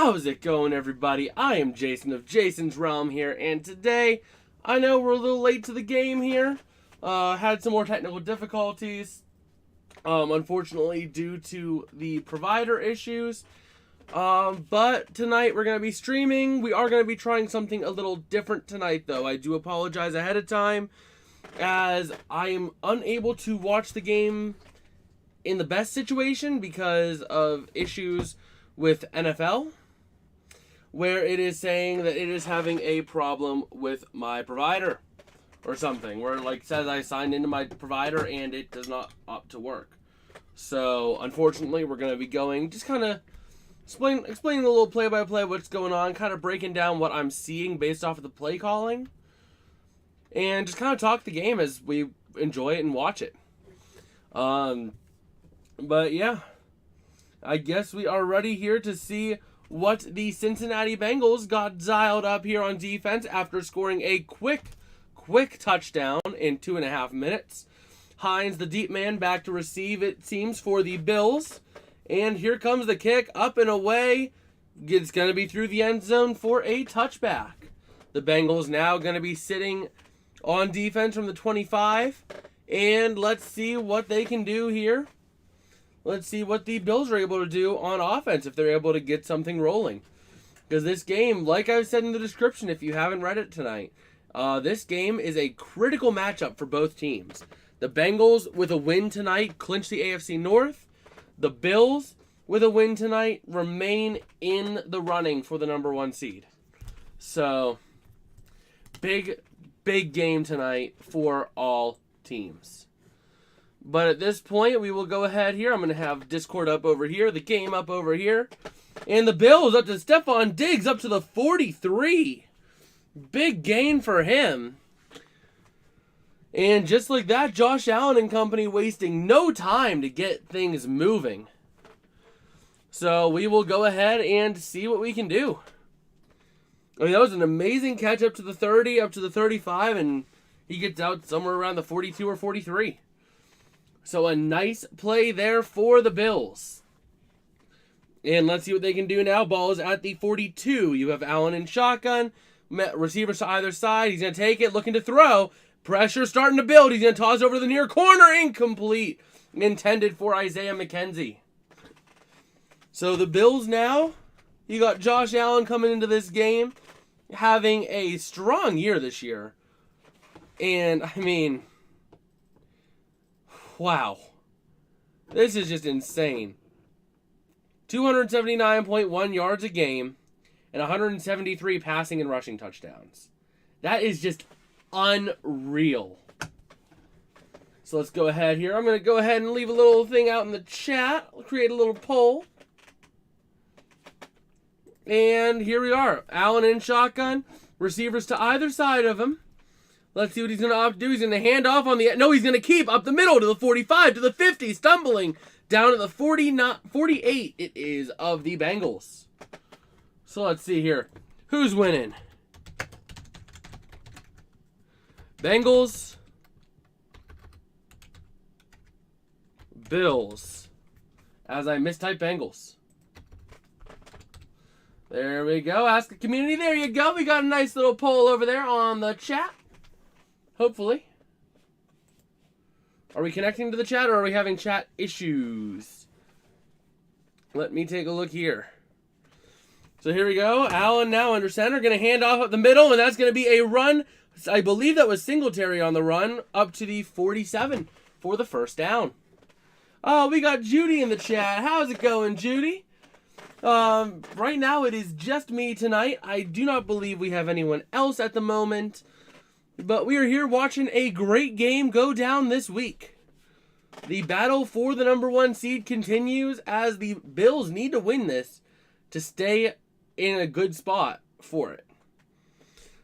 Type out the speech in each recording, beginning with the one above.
How's it going, everybody? I am Jason of Jason's Realm here, and today, I know we're a little late to the game here. Had some more technical difficulties, unfortunately, due to the provider issues. But tonight we're going to be streaming. We are going to be trying something a little different tonight, though. I do apologize ahead of time, as I am unable to watch the game in the best situation because of issues with NFL, where it is saying that it is having a problem with my provider or something, where it like says I signed into my provider and it does not opt to work. So unfortunately, we're going to be going just kind of explaining a little play-by-play what's going on, kind of breaking down what I'm seeing based off of the play calling, and just kind of talk the game as we enjoy it and watch it. But yeah, I guess we are ready here to see what the Cincinnati Bengals got dialed up here on defense after scoring a quick touchdown in 2.5 minutes. Hines, the deep man, back to receive, it seems, for the Bills. And here comes the kick, up and away. It's going to be through the end zone for a touchback. The Bengals now going to be sitting on defense from the 25. And let's see what they can do here. Let's see what the Bills are able to do on offense if they're able to get something rolling. Because this game, like I said in the description, if you haven't read it tonight, this game is a critical matchup for both teams. The Bengals, with a win tonight, clinch the AFC North. The Bills, with a win tonight, remain in the running for the #1 seed. So, big game tonight for all teams. But at this point, we will go ahead here. I'm going to have Discord up over here, the game up over here. And the Bills up to Stephon Diggs up to the 43. Big gain for him. And just like that, Josh Allen and company wasting no time to get things moving. So we will go ahead and see what we can do. I mean, that was an amazing catch up to the 30, up to the 35, and he gets out somewhere around the 42 or 43. So a nice play there for the Bills. And let's see what they can do now. Ball is at the 42. You have Allen in shotgun. Receivers to either side. He's going to take it, looking to throw. Pressure starting to build. He's going to toss over to the near corner. Incomplete. Intended for Isaiah McKenzie. So the Bills now, you got Josh Allen coming into this game, having a strong year this year. And, I mean, wow. This is just insane. 279.1 yards a game and 173 passing and rushing touchdowns. That is just unreal. So let's go ahead here. I'm going to go ahead and leave a little thing out in the chat. I'll create a little poll. And here we are. Allen in shotgun. Receivers to either side of him. Let's see what he's going to opt to do. He's going to hand off on the... No, he's going to keep up the middle to the 45, to the 50, stumbling down to the 48, it is, of the Bengals. So let's see here. Who's winning? Bengals. Bills. As I mistype Bengals. There we go. Ask the community. There you go. We got a nice little poll over there on the chat. Hopefully. Are we connecting to the chat or are we having chat issues? Let me take a look here. So here we go. Allen now under center. Going to hand off up the middle, and that's going to be a run. I believe that was Singletary on the run up to the 47 for the first down. Oh, we got Judy in the chat. How's it going, Judy? Right now it is just me tonight. I do not believe we have anyone else at the moment. But we are here watching a great game go down this week. The battle for the #1 seed continues as the Bills need to win this to stay in a good spot for it.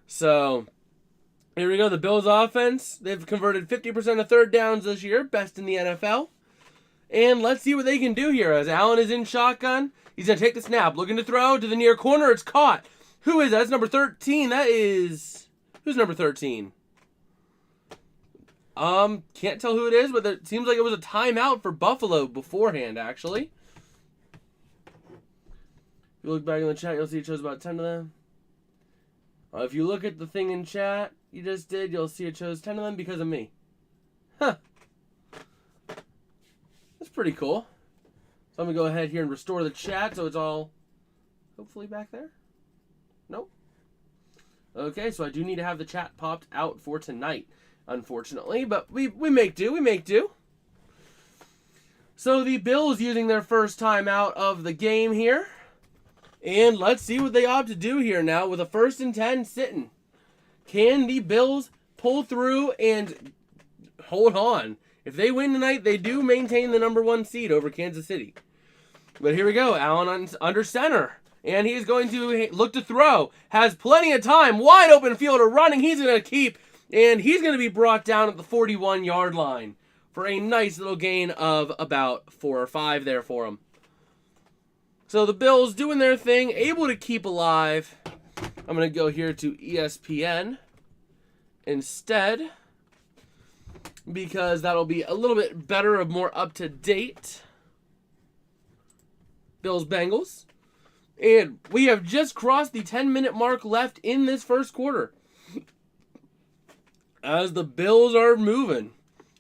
So, here we go. The Bills offense. They've converted 50% of third downs this year. Best in the NFL. And let's see what they can do here as Allen is in shotgun. He's going to take the snap. Looking to throw to the near corner. It's caught. Who is that? That's number 13. That is... Who's number 13? Can't tell who it is, but it seems like it was a timeout for Buffalo beforehand, actually. If you look back in the chat, you'll see it shows about 10 of them. If you look at the thing in chat you just did, you'll see it shows 10 of them because of me. Huh. That's pretty cool. So I'm going to go ahead here and restore the chat so it's all hopefully back there. Nope. Okay, so I do need to have the chat popped out for tonight, unfortunately. But we make do. We make do. So the Bills using their first time out of the game here. And let's see what they opt to do here now with a 1st and 10 sitting. Can the Bills pull through and hold on? If they win tonight, they do maintain the #1 seed over Kansas City. But here we go. Allen under center. And he's going to look to throw. Has plenty of time. Wide open field of running. He's going to keep. And he's going to be brought down at the 41-yard line for a nice little gain of about 4 or 5 there for him. So the Bills doing their thing, able to keep alive. I'm going to go here to ESPN instead, because that'll be a little bit better, more up to date. Bills Bengals. And we have just crossed the 10-minute mark left in this first quarter. As the Bills are moving.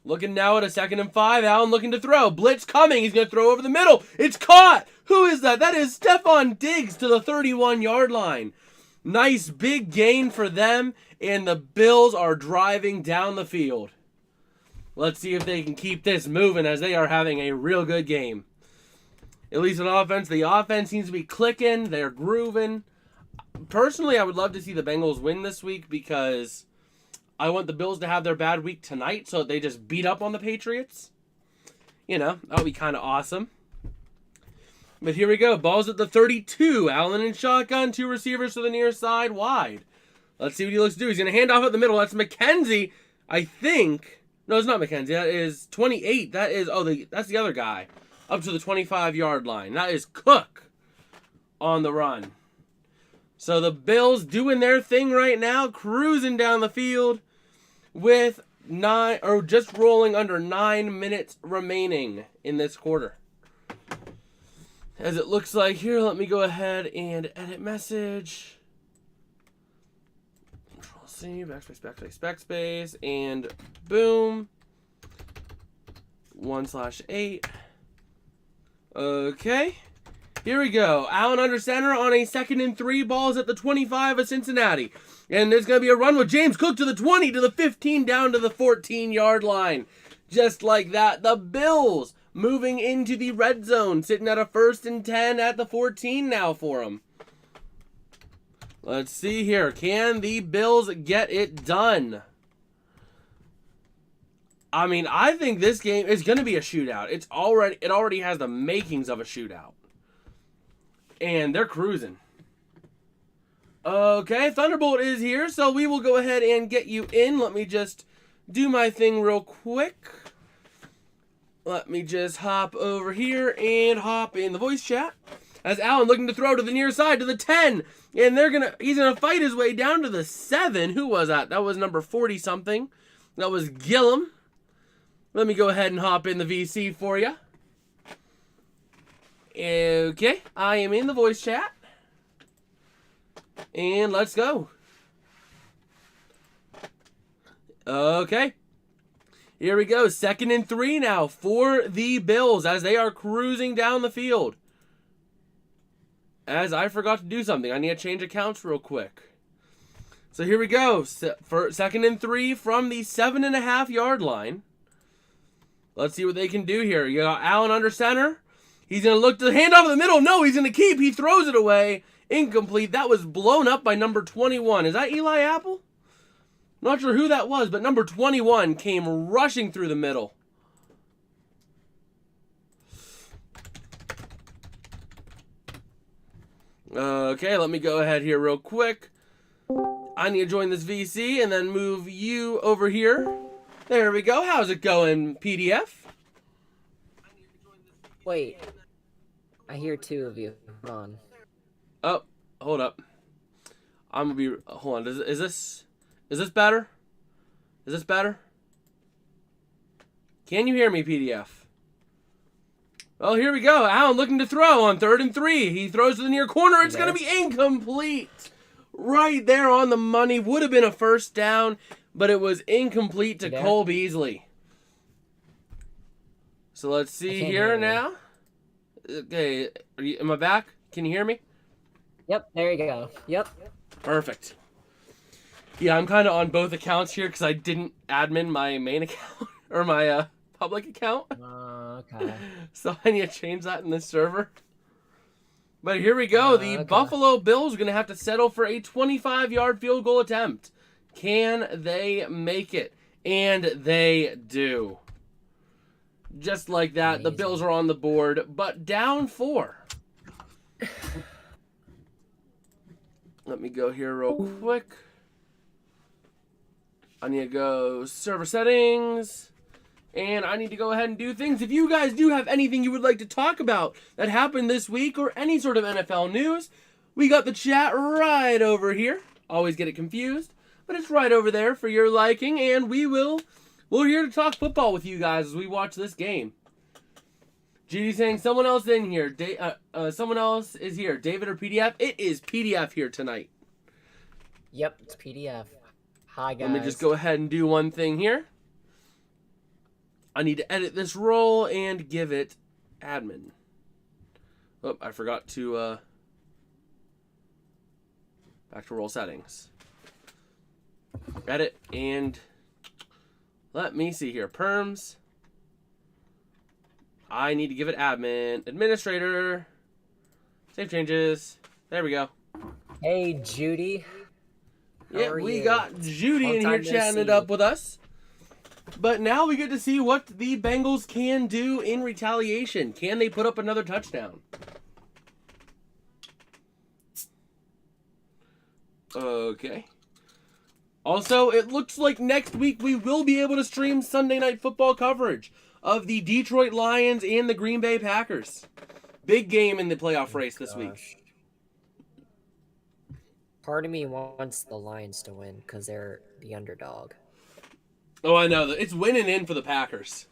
Looking now at a 2nd and 5. Allen looking to throw. Blitz coming. He's going to throw over the middle. It's caught. Who is that? That is Stephon Diggs to the 31-yard line. Nice big gain for them. And the Bills are driving down the field. Let's see if they can keep this moving as they are having a real good game. At least on offense. The offense seems to be clicking. They're grooving. Personally, I would love to see the Bengals win this week because I want the Bills to have their bad week tonight so they just beat up on the Patriots. You know, that would be kind of awesome. But here we go. Ball's at the 32. Allen in shotgun. 2 receivers to the near side. Wide. Let's see what he looks to do. He's going to hand off at the middle. That's McKenzie, I think. No, it's not McKenzie. That is 28. That is, that's the other guy. Up to the 25-yard line. That is Cook on the run. So the Bills doing their thing right now. Cruising down the field with just rolling under 9 minutes remaining in this quarter. As it looks like here, let me go ahead and edit message. Control-C, backspace, backspace, backspace, and boom. 1/8. Okay. Here we go. Allen under center on a 2nd and 3. Balls at the 25 of Cincinnati. And there's going to be a run with James Cook to the 20, to the 15, down to the 14-yard line. Just like that, the Bills moving into the red zone, sitting at a 1st and 10 at the 14 now for them. Let's see here. Can the Bills get it done? I mean, I think this game is going to be a shootout. It already has the makings of a shootout. And they're cruising. Okay, Thunderbolt is here, so we will go ahead and get you in. Let me just do my thing real quick. Let me just hop over here and hop in the voice chat. As Allen looking to throw to the near side to the 10. And he's gonna fight his way down to the 7. Who was that? That was number 40-something. That was Gillum. Let me go ahead and hop in the VC for you. Okay, I am in the voice chat. And let's go. Okay. Here we go. 2nd and 3 now for the Bills as they are cruising down the field. As I forgot to do something. I need to change accounts real quick. So here we go. For 2nd and 3 from the 7.5-yard line. Let's see what they can do here. You got Allen under center. He's going to look to the handoff in the middle. No, he's going to keep. He throws it away. Incomplete. That was blown up by number 21. Is that Eli Apple? Not sure who that was, but number 21 came rushing through the middle. Okay, let me go ahead here real quick. I need to join this VC and then move you over here. There we go. How's it going, PDF? Wait. I hear 2 of you. Hold on. Oh, hold up. I'm gonna be. Hold on. Is this better? Is this better? Can you hear me, PDF? Well, here we go. Allen looking to throw on 3rd and 3. He throws to the near corner. It's going to be incomplete. Right there on the money. Would have been a first down, but it was incomplete to Cole Beasley. So let's see here now. Okay, am I back? Can you hear me? Yep, there you go. Yep. Perfect. Yeah, I'm kind of on both accounts here because I didn't admin my main account or my public account. Okay. So I need to change that in this server. But here we go. The Buffalo Bills are going to have to settle for a 25-yard field goal attempt. Can they make it? And they do. Just like that, amazing. The Bills are on the board, but down 4. Let me go here real quick. I need to go server settings. And I need to go ahead and do things. If you guys do have anything you would like to talk about that happened this week or any sort of NFL news, we got the chat right over here. Always get it confused, but it's right over there for your liking. And we're here to talk football with you guys as we watch this game. Judy saying someone else in here. Someone else is here. David or PDF? It is PDF here tonight. Yep, it's PDF. Hi, guys. Let me just go ahead and do one thing here. I need to edit this roll and give it admin. Oh, I forgot to back to roll settings. Edit and let me see here. Perms. I need to give it admin. Administrator. Save changes. There we go. Hey, Judy. Yeah, we got Judy in here chatting it up with us. But now we get to see what the Bengals can do in retaliation. Can they put up another touchdown? Okay. Also, it looks like next week we will be able to stream Sunday Night Football coverage of the Detroit Lions and the Green Bay Packers. Big game in the playoff race this week. Part of me wants the Lions to win because they're the underdog. Oh, I know. It's winning in for the Packers.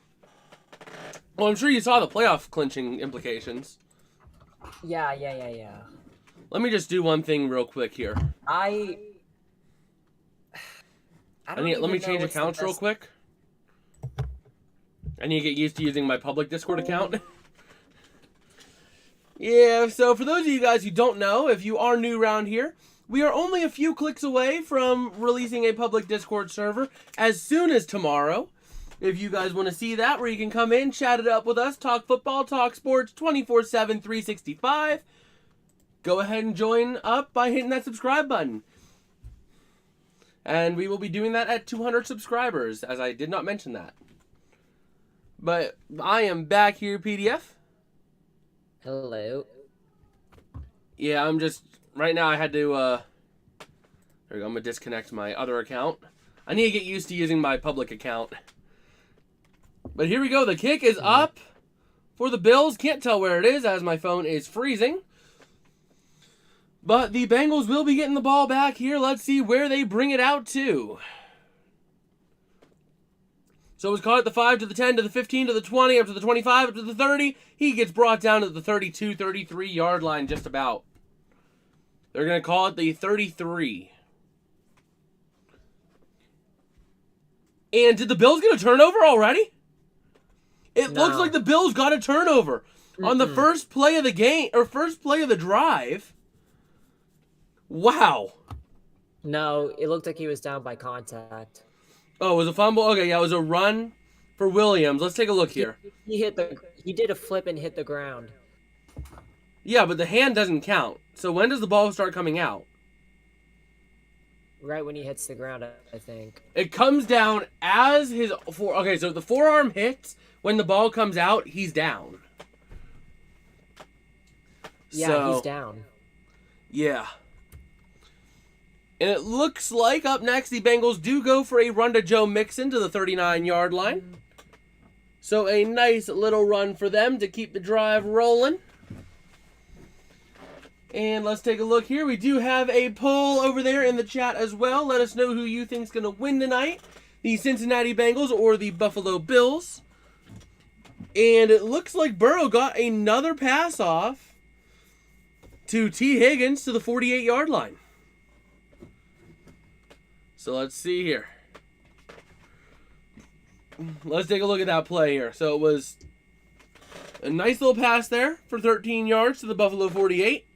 Well, I'm sure you saw the playoff clinching implications. Yeah. Let me just do one thing real quick here. Let me change accounts real quick. I need to get used to using my public Discord account. Yeah, so for those of you guys who don't know, if you are new around here, we are only a few clicks away from releasing a public Discord server as soon as tomorrow. If you guys want to see that, where you can come in, chat it up with us, talk football, talk sports, 24/7, 365. Go ahead and join up by hitting that subscribe button. And we will be doing that at 200 subscribers, as I did not mention that. But I am back here, PDF. Hello. Yeah, I'm just... Right now I had to... There we go, I'm going to disconnect my other account. I need to get used to using my public account. But here we go. The kick is up for the Bills. Can't tell where it is as my phone is freezing. But the Bengals will be getting the ball back here. Let's see where they bring it out to. So it was caught at the 5 to the 10 to the 15 to the 20 up to the 25 up to the 30. He gets brought down to the 32, 33 yard line just about. They're going to call it the 33. And did the Bills get a turnover already? It looks like the Bills got a turnover on the first play of the game, or first play of the drive. Wow. No, it looked like he was down by contact. Oh, it was a fumble? Okay, yeah, it was a run for Williams. Let's take a look here. He did a flip and hit the ground. Yeah, but the hand doesn't count. So when does the ball start coming out? Right when he hits the ground, I think. It comes down as his... Okay, so the forearm hits. When the ball comes out, he's down. Yeah, he's down. Yeah. And it looks like up next, the Bengals do go for a run to Joe Mixon to the 39-yard line. So a nice little run for them to keep the drive rolling. And let's take a look here. We do have a poll over there in the chat as well. Let us know who you think is going to win tonight. The Cincinnati Bengals or the Buffalo Bills. And it looks like Burrow got another pass off to T. Higgins to the 48-yard line. So let's see here. Let's take a look at that play here. So it was a nice little pass there for 13 yards to the Buffalo 48.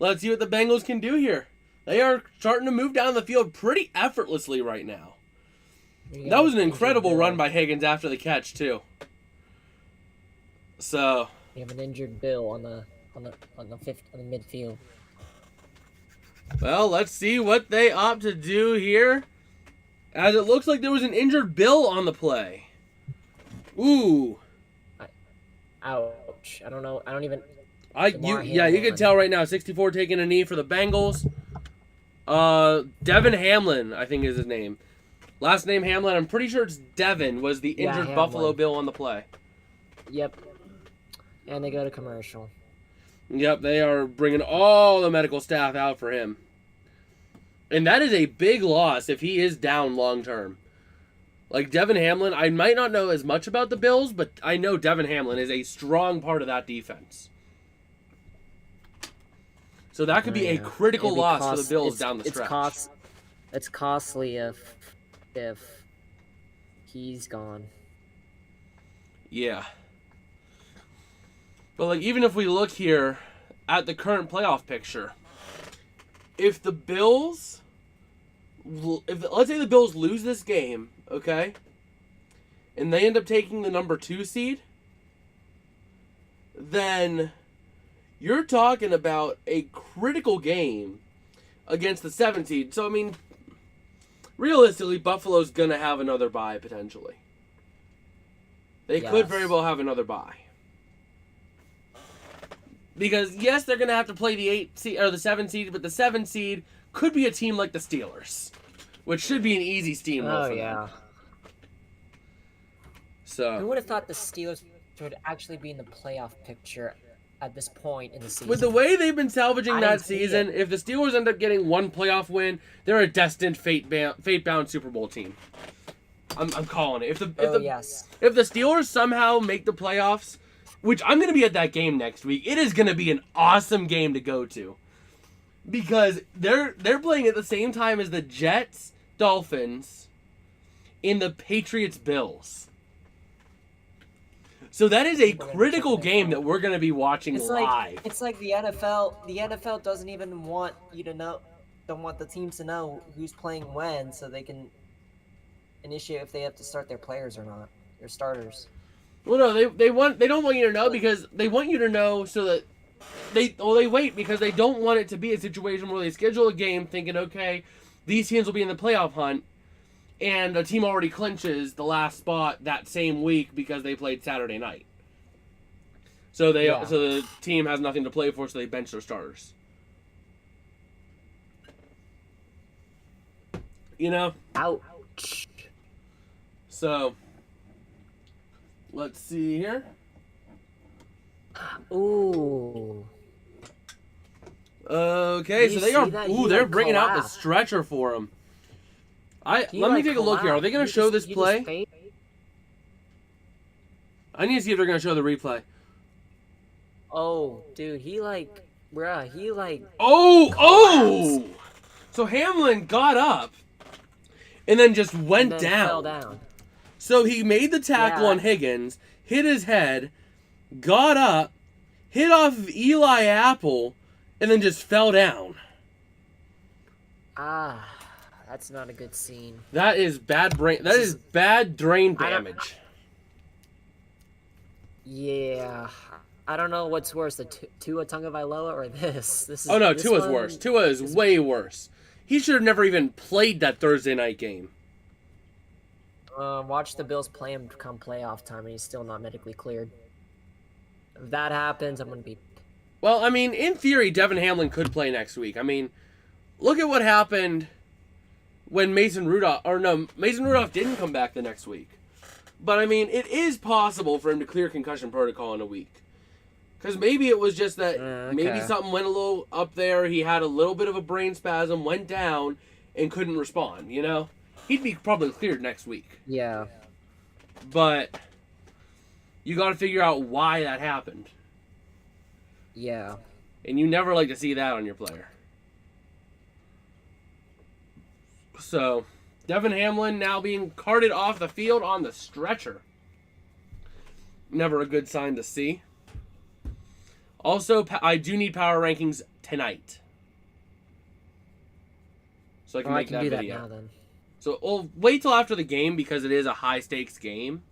Let's see what the Bengals can do here. They are starting to move down the field pretty effortlessly right now. That was an incredible run by Higgins after the catch too. So we have an injured Bill on the midfield. Well, let's see what they opt to do here. As it looks like there was an injured Bill on the play. Ooh. Ouch. I don't know. I don't even... You can tell right now. 64 taking a knee for the Bengals. Devin Hamlin, I think is his name. Last name Hamlin. I'm pretty sure it's Devin was the injured Buffalo Bill on the play. Yep. And they go to commercial. Yep, they are bringing all the medical staff out for him. And that is a big loss if he is down long term. Like Devin Hamlin, I might not know as much about the Bills, but I know Devin Hamlin is a strong part of that defense. So that could be a critical loss for the Bills down the stretch. It's costly if he's gone. Yeah. But like even if we look here at the current playoff picture, if the Bills, let's say the Bills lose this game, okay, and they end up taking the number 2 seed, then you're talking about a critical game against the 7 seed. So I mean, realistically, Buffalo's gonna have another bye potentially. They could very well have another bye. Because yes, they're gonna have to play the 8 seed or the 7 seed, but the 7 seed could be a team like the Steelers, which should be an easy steamroll for them. So who would have thought the Steelers would actually be in the playoff picture at this point in the season? With the way they've been salvaging that season, if the Steelers end up getting one playoff win, they're a destined fate-bound Super Bowl team. I'm calling it. If the Steelers somehow make the playoffs, which I'm going to be at that game next week, it is going to be an awesome game to go to. Because they're playing at the same time as the Jets, Dolphins, and the Patriots, Bills. So that is a critical game that we're going to be watching live. It's like the NFL. The NFL doesn't even want you to know, don't want the teams to know who's playing when, so they can initiate if they have to start their players or not, their starters. Well, no, they don't want you to know because they want you to know so that they wait because they don't want it to be a situation where they schedule a game thinking, okay, these teams will be in the playoff hunt, and a team already clinches the last spot that same week because they played Saturday night. So so the team has nothing to play for, so they bench their starters. You know? Ouch. So let's see here. Ooh. Okay, so they are. They're bringing out the stretcher for him. Let me take a look here. Are they going to show this play? I need to see if they're going to show the replay. Oh, dude, Oh! So Hamlin got up and then just went down. Fell down. So he made the tackle on Higgins, hit his head, got up, hit off of Eli Apple, and then just fell down. That's not a good scene. That is bad brain. That is bad brain damage. Yeah, I don't know what's worse, the Tua Tagovailoa or this. Oh no, Tua's worse. Tua is way worse. He should have never even played that Thursday night game. Watch the Bills play him come playoff time, and he's still not medically cleared. If that happens, I'm gonna be. Well, I mean, in theory, Devin Hamlin could play next week. I mean, look at what happened when Mason Rudolph didn't come back the next week. But I mean, it is possible for him to clear concussion protocol in a week. Because maybe it was just that maybe something went a little up there. He had a little bit of a brain spasm, went down, and couldn't respond, you know? He'd be probably cleared next week. Yeah. But you got to figure out why that happened. Yeah. And you never like to see that on your player. So, Devin Hamlin now being carted off the field on the stretcher. Never a good sign to see. Also, I do need power rankings tonight. So I can make that video. That now, then. So we'll wait till after the game because it is a high-stakes game.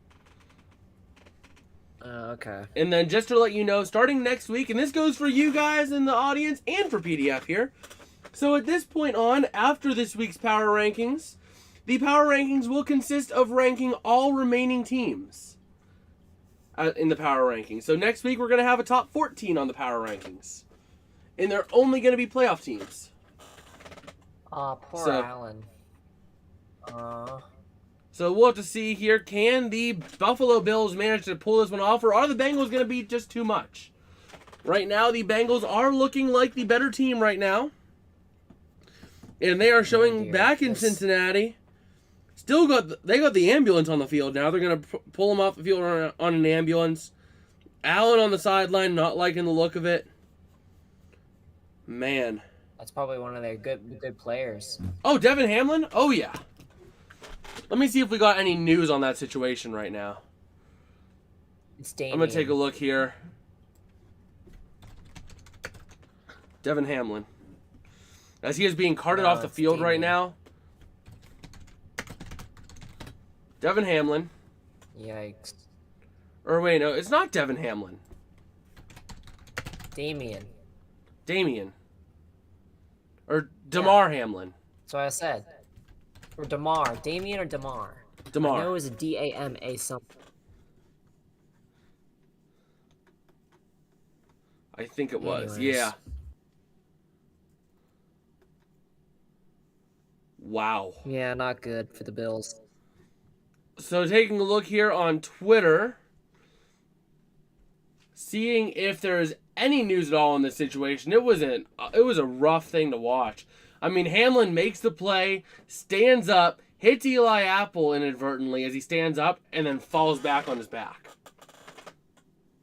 Okay. And then just to let you know, starting next week, and this goes for you guys in the audience and for PDF here. So at this point on, after this week's power rankings, the power rankings will consist of ranking all remaining teams in the power rankings. So next week we're going to have a top 14 on the power rankings. And they're only going to be playoff teams. Poor Allen. So we'll have to see here, can the Buffalo Bills manage to pull this one off, or are the Bengals going to be just too much? Right now, the Bengals are looking like the better team right now. And they are showing back in Cincinnati. Still they got the ambulance on the field now. They're going to pull them off the field on an ambulance. Allen on the sideline, not liking the look of it. Man. That's probably one of their good players. Oh, Devin Hamlin? Oh, yeah. Let me see if we got any news on that situation right now. It's Damien. I'm going to take a look here. Devin Hamlin. As he is being carted off the field Damien. right now. Devin Hamlin. Yikes. Or wait, no, it's not Devin Hamlin. Damien. Or DeMar Hamlin. That's what I said. Or DeMar. Damien or DeMar? DeMar. I know it was a D-A-M-A something. I think it was. Anyways. Yeah. Wow. Yeah, not good for the Bills. So taking a look here on Twitter, seeing if there's any news at all in this situation. It was a rough thing to watch. I mean, Hamlin makes the play, stands up, hits Eli Apple inadvertently as he stands up, and then falls back on his back.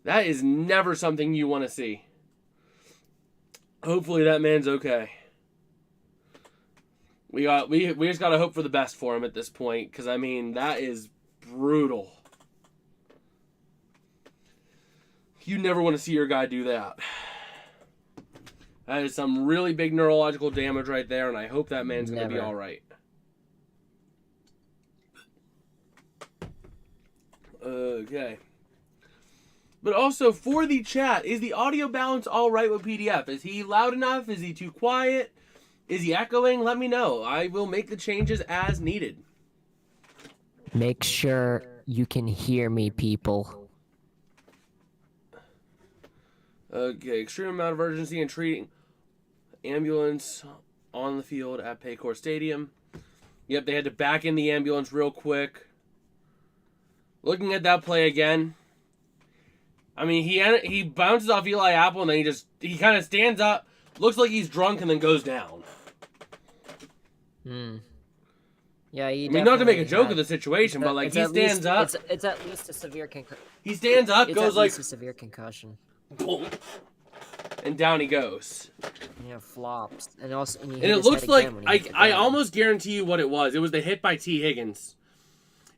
That is never something you want to see. Hopefully that man's okay. We just gotta hope for the best for him at this point, because I mean that is brutal. You never want to see your guy do that. That is some really big neurological damage right there, and I hope that man's going to be all right. Okay. But also, for the chat, is the audio balance all right with PDF? Is he loud enough? Is he too quiet? Is he echoing? Let me know. I will make the changes as needed. Make sure you can hear me, people. Okay, extreme amount of urgency in treating ambulance on the field at Paycor Stadium. Yep, they had to back in the ambulance real quick. Looking at that play again. I mean, he bounces off Eli Apple and then he kind of stands up, looks like he's drunk, and then goes down. Yeah, not to make a joke of the situation, but like he stands up. It's at least a severe concussion. He stands up, goes like a severe concussion. Boom, and down he goes. Yeah, flops, and also and it looks like I almost guarantee you what it was. It was the hit by T. Higgins.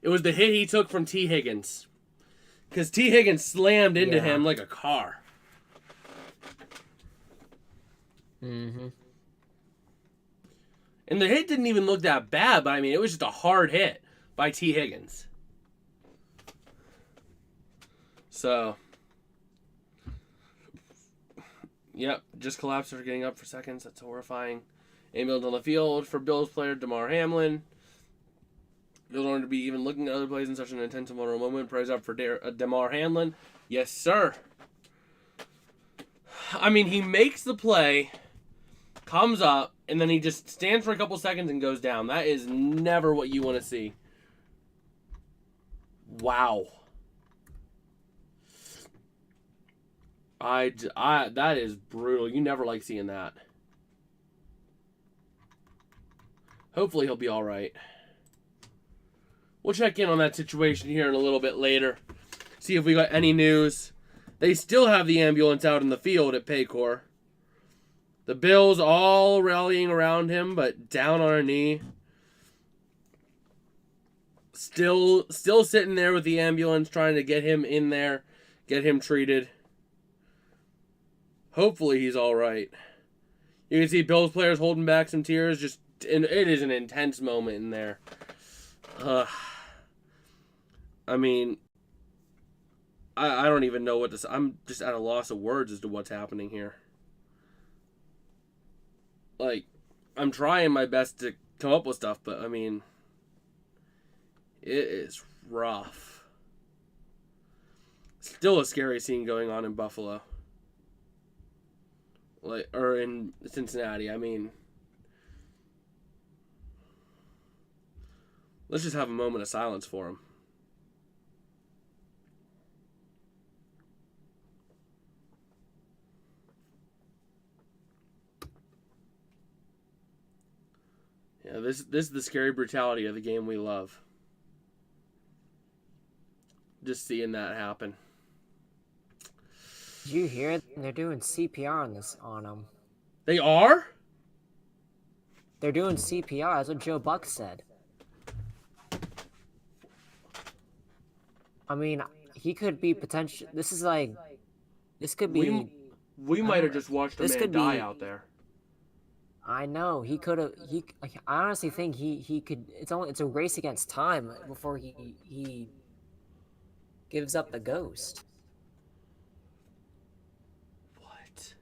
It was the hit he took from T. Higgins, because T. Higgins slammed into him like a car. And the hit didn't even look that bad, but I mean, it was just a hard hit by T. Higgins. So, yep, just collapsed after getting up for seconds. That's horrifying. Ambulance on the field for Bills player DeMar Hamlin. Bills wanted to be even looking at other plays in such an intense and vulnerable moment. Praise up for DeMar Hamlin. Yes, sir. I mean, he makes the play, comes up, and then he just stands for a couple seconds and goes down. That is never what you want to see. Wow. That is brutal. You never like seeing that. Hopefully he'll be all right. We'll check in on that situation here in a little bit later. See if we got any news. They still have the ambulance out in the field at Paycor. The Bills all rallying around him, but down on a knee. Still sitting there with the ambulance, trying to get him in there, get him treated. Hopefully he's all right. You can see Bills players holding back some tears. And it is an intense moment in there. I mean, I don't even know what to say. I'm just at a loss of words as to what's happening here. Like, I'm trying my best to come up with stuff, but I mean, it is rough. Still a scary scene going on in Buffalo. Or in Cincinnati. I mean, let's just have a moment of silence for him. Yeah, this is the scary brutality of the game we love. Just seeing that happen. Did you hear it? They're doing CPR on him. They are? They're doing CPR. That's what Joe Buck said. I mean, he could be potential. This could be. We might have just watched a man die out there. I know he could have. I honestly think he could. It's a race against time before he gives up the ghost. What?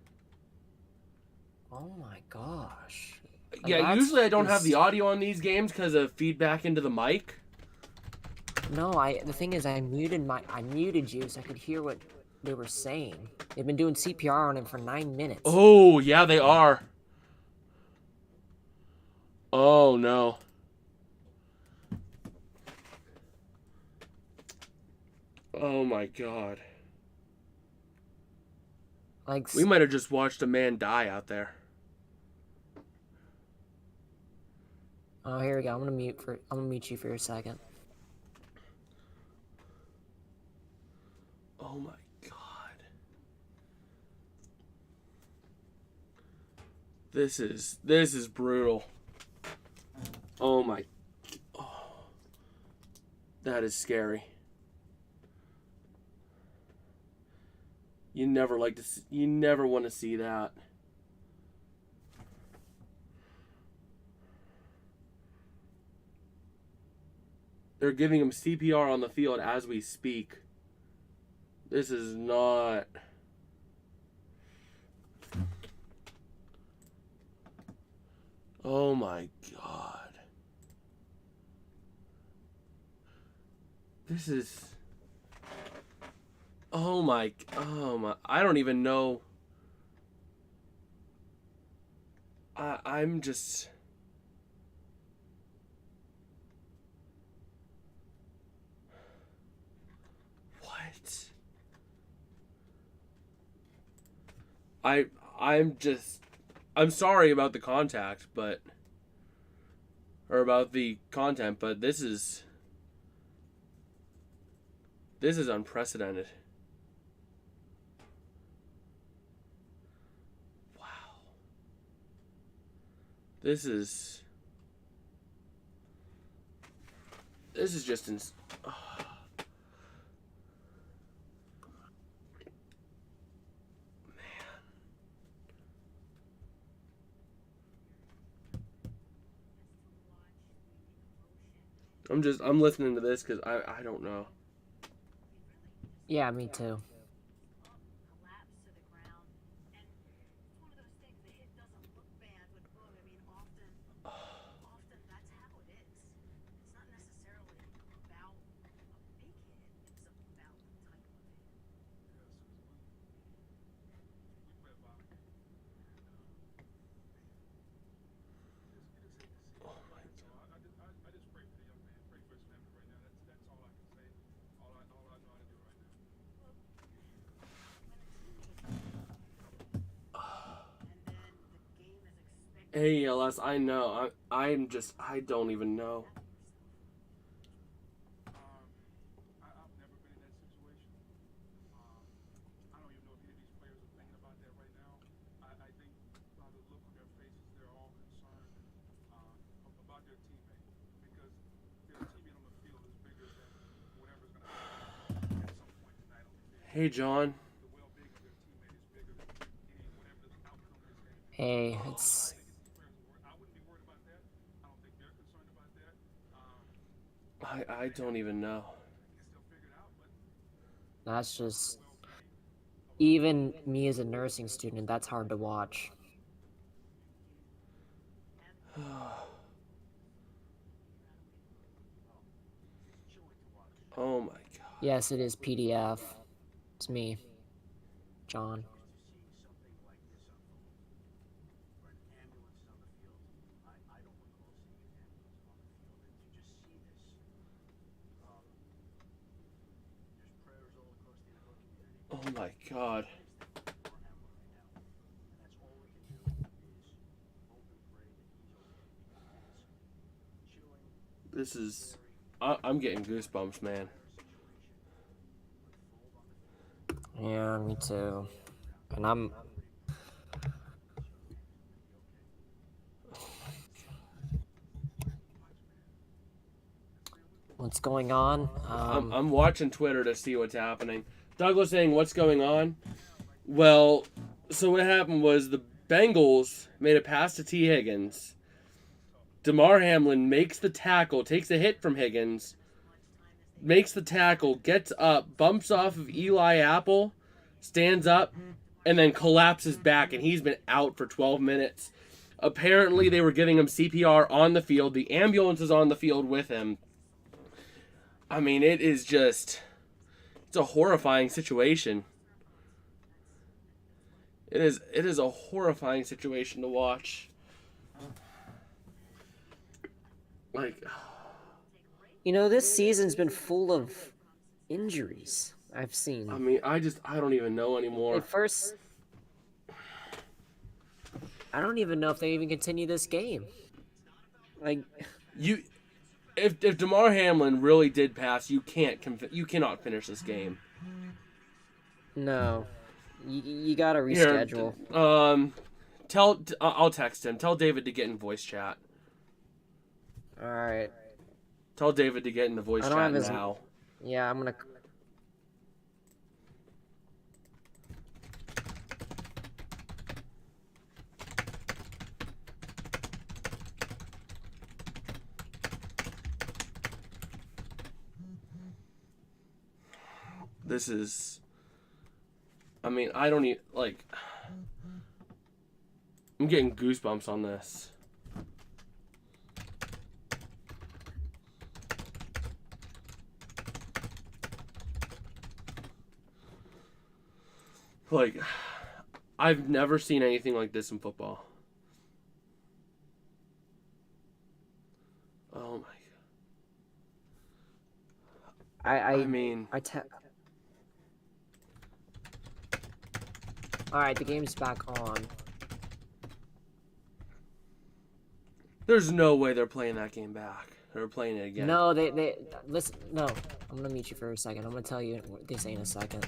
Oh my gosh. Yeah, usually I don't have the audio on these games because of feedback into the mic. No, the thing is I muted you so I could hear what they were saying. They've been doing CPR on him for 9 minutes. Oh, yeah, they are. Oh, no. Oh, my God. Like, we might have just watched a man die out there. Oh, here we go. I'm gonna mute you for a second. Oh my God. This is brutal. Oh my. Oh. That is scary. You never want to see that. They're giving him CPR on the field as we speak. This is not... Oh my God. This is... Oh my... I don't even know. I'm just... I'm sorry about the contact, but... Or about the content, but this is unprecedented. Wow. This is just I'm listening to this because I don't know. Yeah, me too. ALS, I know. I don't even know. Hey, John. Hey, it's... I don't even know. That's just... Even me as a nursing student, that's hard to watch. Oh my god. Yes, it is PDF. It's me, John. Oh my god. This is... I'm getting goosebumps, man. Yeah, me too. And I'm... What's going on? I'm watching Twitter to see what's happening. Douglas saying, what's going on? Well, so what happened was the Bengals made a pass to T. Higgins. Damar Hamlin makes the tackle, takes a hit from Higgins, makes the tackle, gets up, bumps off of Eli Apple, stands up, and then collapses back, and he's been out for 12 minutes. Apparently, they were giving him CPR on the field. The ambulance is on the field with him. I mean, it is just... It's a horrifying situation. It is a horrifying situation to watch. Like... You know, this season's been full of injuries, I've seen. I mean, I don't even know anymore. At first... I don't even know if they even continue this game. Like... If Damar Hamlin really did pass, you cannot finish this game. No. You gotta reschedule. Here, I'll text him. Tell David to get in voice chat. Alright. Tell David to get in the voice chat now. Yeah, I'm gonna... This is... I mean, I don't even... Like... I'm getting goosebumps on this. Like, I've never seen anything like this in football. Oh my god. I mean... Alright, the game's back on. There's no way they're playing that game back. They're playing it again. No, listen, no. I'm gonna mute you for a second. I'm gonna tell you what they say in a second.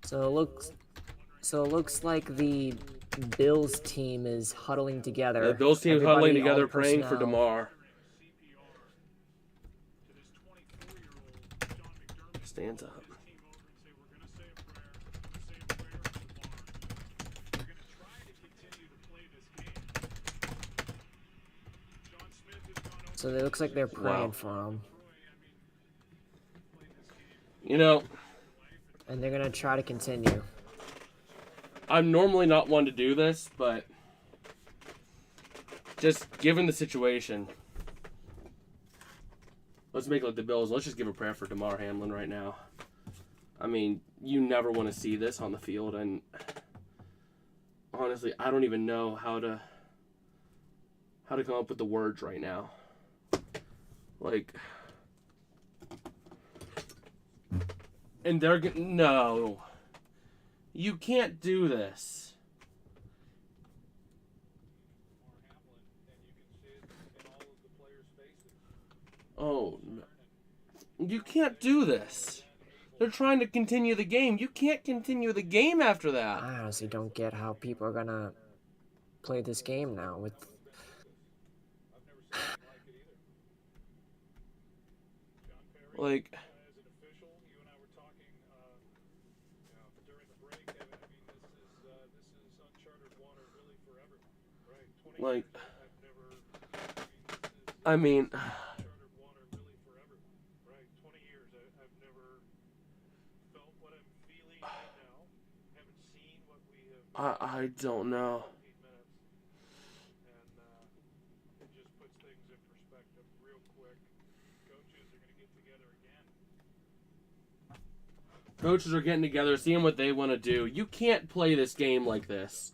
So it looks like the Bills team is huddling together. The Bills team is huddling together, praying for personnel. Damar. Stands up. So it looks like they're praying for him. You know, and they're gonna try to continue. I'm normally not one to do this, but just given the situation, let's make it like the Bills. Let's just give a prayer for Damar Hamlin right now. I mean, you never want to see this on the field, and honestly, I don't even know how to come up with the words right now. Like, and they're no, you can't do this. Oh, no. You can't do this. They're trying to continue the game. You can't continue the game after that. I honestly don't get how people are gonna play this game now with Like, I mean, I don't know. Coaches are getting together, seeing what they want to do. You can't play this game like this.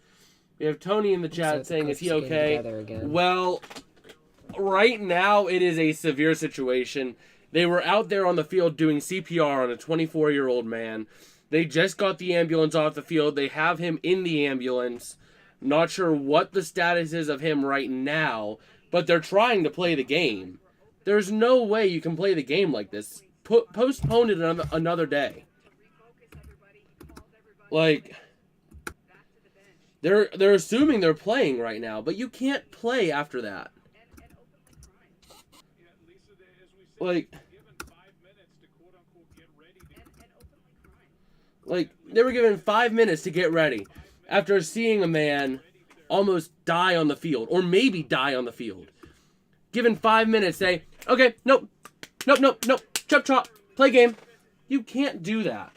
We have Tony in the chat saying, is he okay? Well, right now it is a severe situation. They were out there on the field doing CPR on a 24-year-old man. They just got the ambulance off the field. They have him in the ambulance. Not sure what the status is of him right now, but they're trying to play the game. There's no way you can play the game like this. Postpone it another day. Like, they're assuming they're playing right now, but you can't play after that. Like, they were given 5 minutes to get ready after seeing a man almost die on the field, or maybe die on the field. Given 5 minutes, say, okay, nope, chop chop, play game. You can't do that.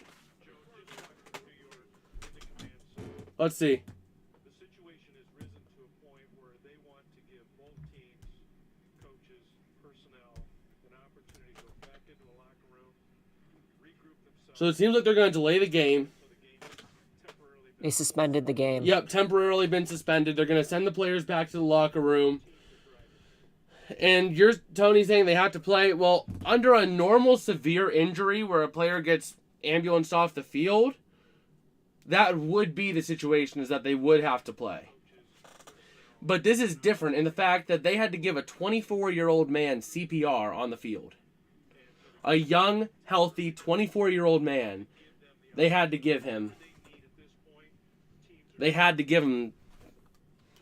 Let's see. The situation has risen to a point where they want to give both teams, coaches, personnel, an opportunity to go back into the locker room, regroup themselves. So it seems like they're going to delay the game. They suspended the game. Yep, temporarily been suspended. They're going to send the players back to the locker room. And you're, Tony, saying they have to play. Well, under a normal severe injury where a player gets ambulanced off the field, that would be the situation, is that they would have to play. But this is different in the fact that they had to give a 24-year-old man CPR on the field. A young, healthy 24-year-old man, they had to give him. They had to give him,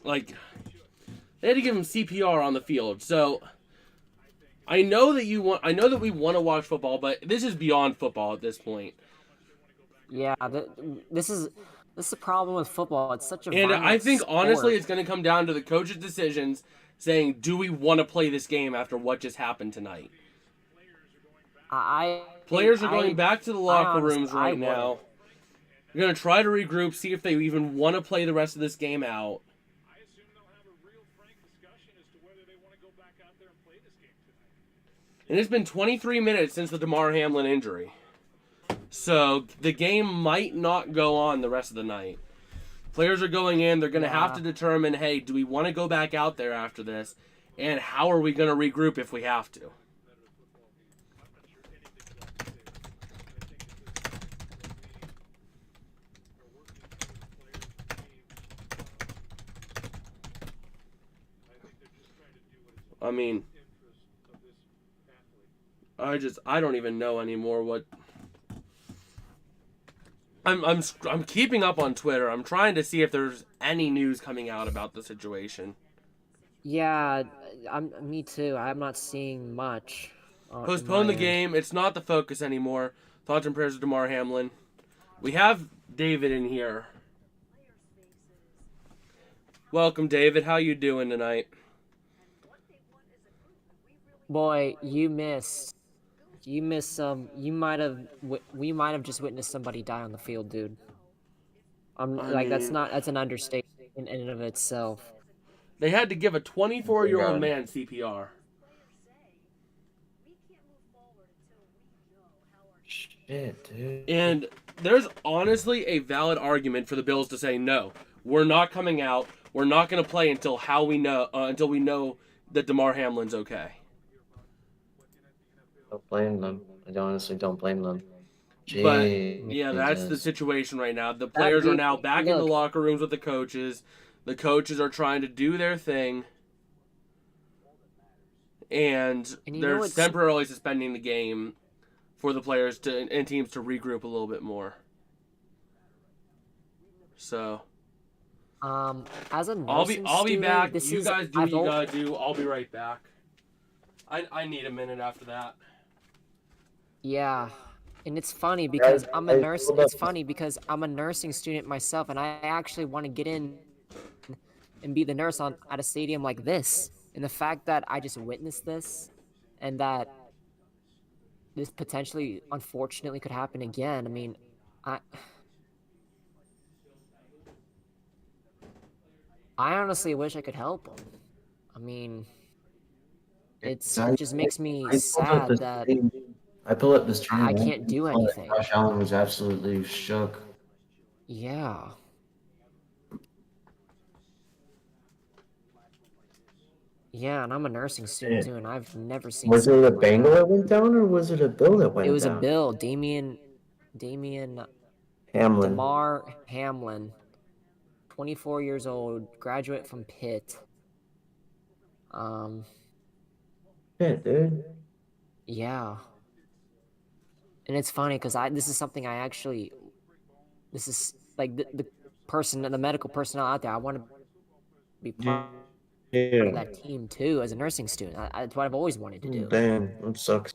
they had to give him CPR on the field. So I know that we want to watch football, but this is beyond football at this point. Yeah, this is the problem with football. It's such a and I think sport. Honestly, it's going to come down to the coaches' decisions, saying, "Do we want to play this game after what just happened tonight?" Players are going back to the locker rooms right now. They're going to try to regroup, see if they even want to play the rest of this game out. I assume they'll have a real frank discussion as to whether they want to go back out there and play this game tonight. And it's been 23 minutes since the Damar Hamlin injury. So the game might not go on the rest of the night. Players are going in. They're going to have to determine, hey, do we want to go back out there after this? And how are we going to regroup if we have to? I mean, I don't even know anymore what. I'm keeping up on Twitter. I'm trying to see if there's any news coming out about the situation. Yeah, me too. I'm not seeing much. Postpone the game. It's not the focus anymore. Thoughts and prayers of Damar Hamlin. We have David in here. Welcome, David. How you doing tonight? Boy, you missed. You missed some. We might have just witnessed somebody die on the field, dude. That's an understatement in and of itself. They had to give a 24-year-old man CPR. Shit, dude. And there's honestly a valid argument for the Bills to say, no, we're not coming out. We're not going to play until we know that Damar Hamlin's okay. Don't blame them. I honestly don't blame them. But yeah, that's the situation right now. The players are now back in the locker rooms with the coaches. The coaches are trying to do their thing. And they're temporarily suspending the game for the players and teams to regroup a little bit more. So as a I'll be back. You guys do what you gotta do. I'll be right back. I need a minute after that. Yeah. And it's funny because I'm a nurse. pulled up It's funny because I'm a nursing student myself, and I actually want to get in and be the nurse at a stadium like this. And the fact that I just witnessed this, and that this potentially, unfortunately, could happen again. I mean, I I honestly wish I could help them. I mean, it just makes me I pulled up the sad that stream. I pulled up the stream. I And can't do saw that anything. Josh Allen was absolutely shook. Yeah. Yeah, and I'm a nursing student Shit. too, and I've never seen Was it a something like Bengal that. that went down, or was it a Bill that It went was a down? Bill, Damian Hamlin. DeMar Hamlin, 24 years old, graduate from Pitt. Um, Shit, dude. yeah. And it's funny because this is something I actually, this is like the medical personnel out there. I want to be part Yeah. of that team too as a nursing student. That's what I've always wanted to do. Damn, that sucks.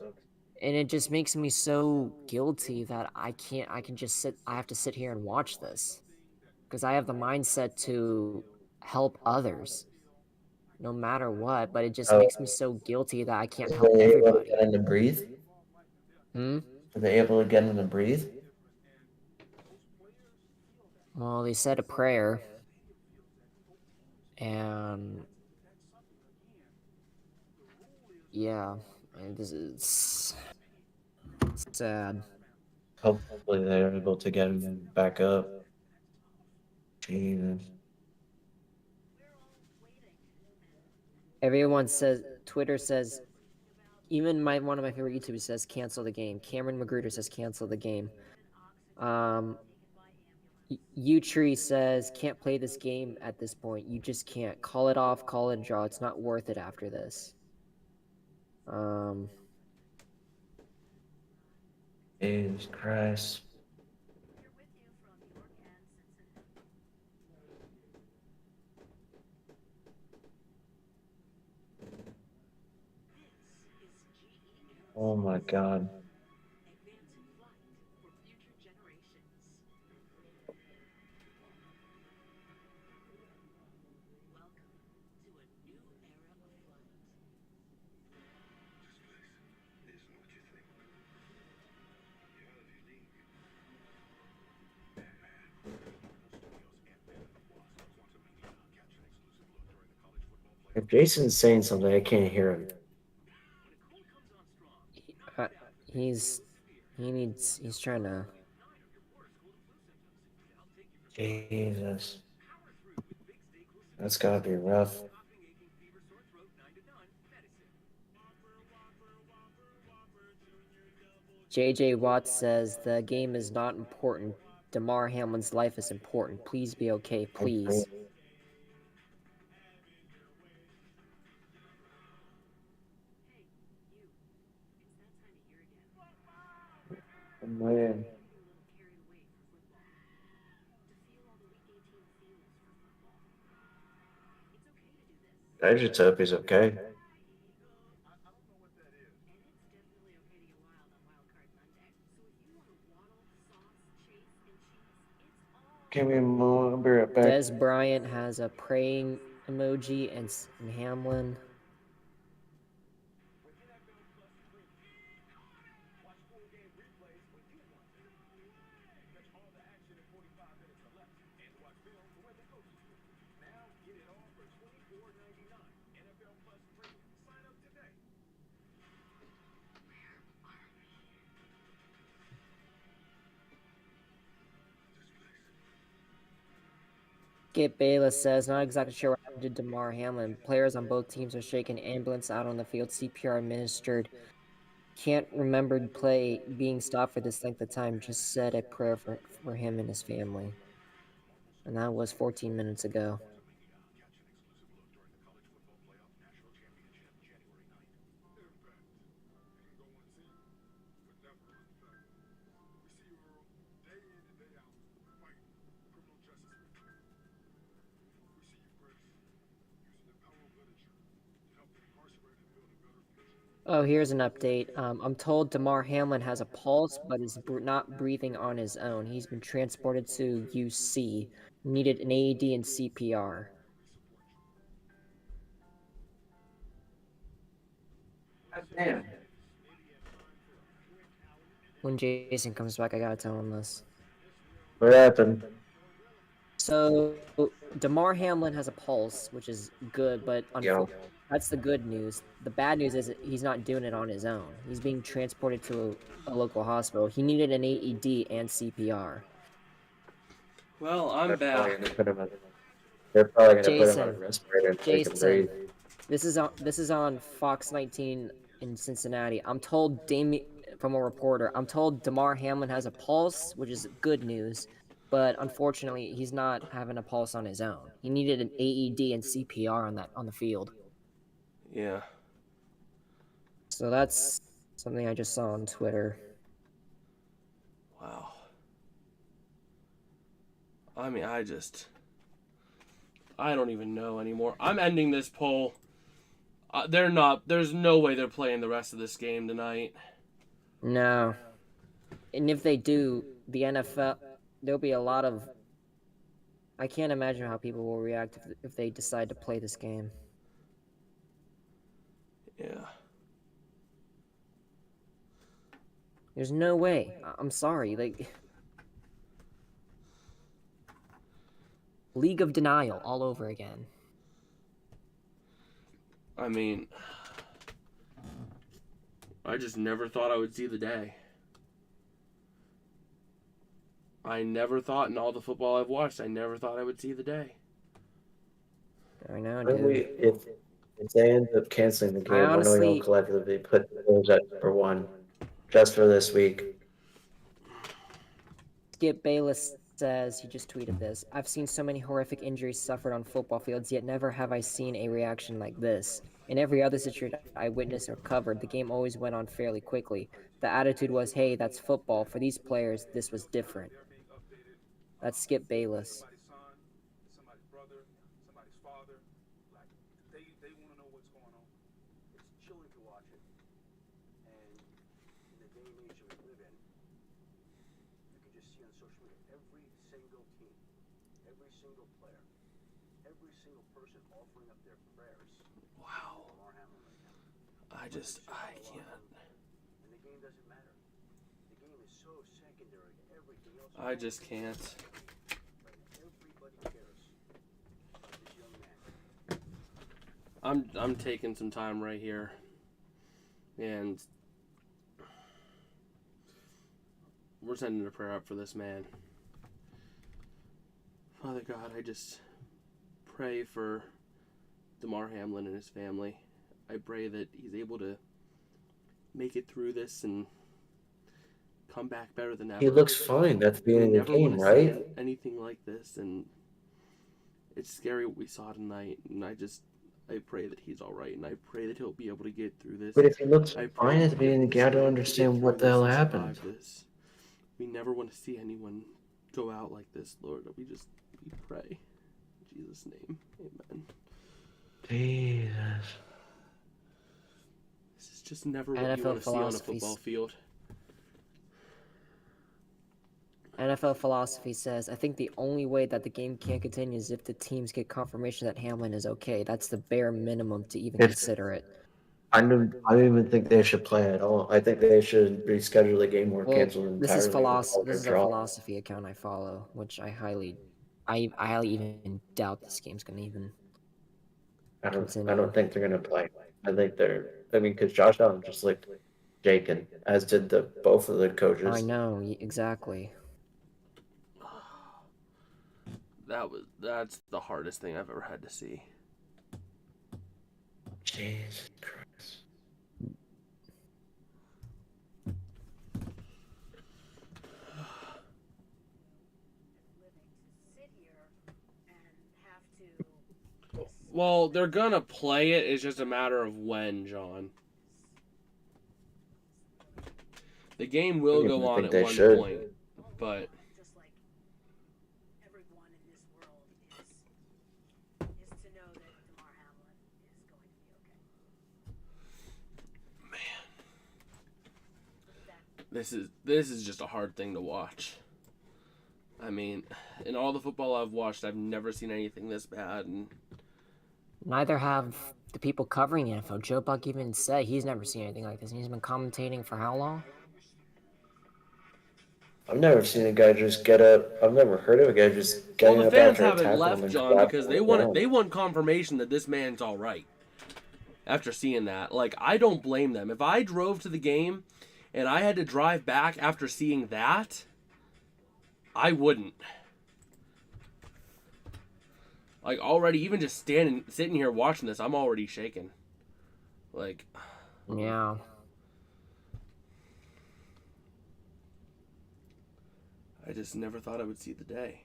And it just makes me so guilty that I can just I have to sit here and watch this because I have the mindset to help others no matter what, but it just Oh, makes me so guilty that I can't were help they able to everybody. get in to breathe? Hmm? Were they able to get in to breathe? Well, they said a prayer, and yeah, this is sad. Hopefully they're able to get him back up. Jesus. Everyone says, Twitter says, even one of my favorite YouTubers says cancel the game. Cameron Magruder says cancel the game. Utree says can't play this game at this point. You just can't. Call it off, call it a draw. It's not worth it after this. Jesus Christ. Oh my God. If Jason's saying something, I can't hear him. He's trying to. Jesus. That's gotta be rough. JJ Watts says the game is not important. Damar Hamlin's life is important. Please be okay, please. Man. I just hope he's okay. Give me a moment, I'll be right back. Des Bryant has a praying emoji and Hamlin. Skip Bayless says, not exactly sure what happened to Damar Hamlin. Players on both teams are shaken. Ambulance out on the field. CPR administered. Can't remember play being stopped for this length of time. Just said a prayer for him and his family. And that was 14 minutes ago. Oh, here's an update. I'm told Damar Hamlin has a pulse, but is not breathing on his own. He's been transported to UC. Needed an AED and CPR. Damn. When Jason comes back, I gotta tell him this. What happened? So, Damar Hamlin has a pulse, which is good, but Yo. that's the good news. The bad news is that he's not doing it on his own. He's being transported to a local hospital. He needed an AED and CPR. Well, I'm back. They're probably gonna put him on a Jason, respirator and make him breathe. this is on Fox 19 in Cincinnati. I'm told from a reporter. I'm told Damar Hamlin has a pulse, which is good news, but unfortunately, he's not having a pulse on his own. He needed an AED and CPR on the field. Yeah. So that's something I just saw on Twitter. Wow. I mean, I don't even know anymore. I'm ending this poll. There's no way they're playing the rest of this game tonight. No. And if they do, the NFL, there'll be a lot of... I can't imagine how people will react if they decide to play this game. Yeah. There's no way. I'm sorry. Like... League of Denial all over again. I mean, I just never thought I would see the day. I never thought in all the football I've watched, I never thought I would see the day. I know, When dude. if they end up canceling the game, I we're going to honestly... collectively put the Bills at #1 just for this week. Skip Bayless says, he just tweeted this, I've seen so many horrific injuries suffered on football fields, yet never have I seen a reaction like this. In every other situation I witnessed or covered, the game always went on fairly quickly. The attitude was, hey, that's football. For these players, this was different. That's Skip Bayless. Somebody's son, somebody's brother, somebody's father. Like they want to know what's going on. It's chilling to watch it. And in the day and age that we live in, you can just see on social media every single team, every single player, every single person offering up their prayers. Wow. Damar Hamlin right now. I can't. And the game doesn't matter. The game is so secondary to everything else. I just can't. Everybody cares about this young man. I'm taking some time right here. And we're sending a prayer up for this man. Father God, I just pray for Damar Hamlin and his family. I pray that he's able to make it through this and come back better than ever. He looks fine at the beginning of the game, right? Anything like this, and it's scary what we saw tonight. And I pray that he's all right, and I pray that he'll be able to get through this. But if he looks I pray fine that at the beginning of the game, I don't understand what the hell happened. this. We never want to see anyone go out like this, Lord. We pray. In Jesus' name, amen. Jesus. This is just never what you want to see on a football field. NFL philosophy says, I think the only way that the game can continue is if the teams get confirmation that Hamlin is okay. That's the bare minimum to even consider it. I don't even think they should play at all. I think they should reschedule the game or cancel entirely. This is a philosophy account I follow, which I highly even doubt this game's gonna even continue. I don't think they're gonna play. Because Josh Allen just looked shaken, as did both of the coaches. I know, exactly. That's the hardest thing I've ever had to see. Jesus Christ. Well, they're gonna play it. It's just a matter of when, John. The game will go on at one point, but just like everyone in this world is to know that Damar Hamlin is going to be okay. This is just a hard thing to watch. I mean, in all the football I've watched, I've never seen anything this bad. And Neither have the people covering the NFL. Joe Buck even said he's never seen anything like this, and he's been commentating for how long? I've never seen a guy just get up. I've never heard of a guy just getting well, the up fans after a haven't tackle left, and John, because collapsing on the ground. they want confirmation that this man's all right. After seeing that, like, I don't blame them. If I drove to the game and I had to drive back after seeing that, I wouldn't. Like, already, even just sitting here watching this, I'm already shaking. Like, Yeah. I just never thought I would see the day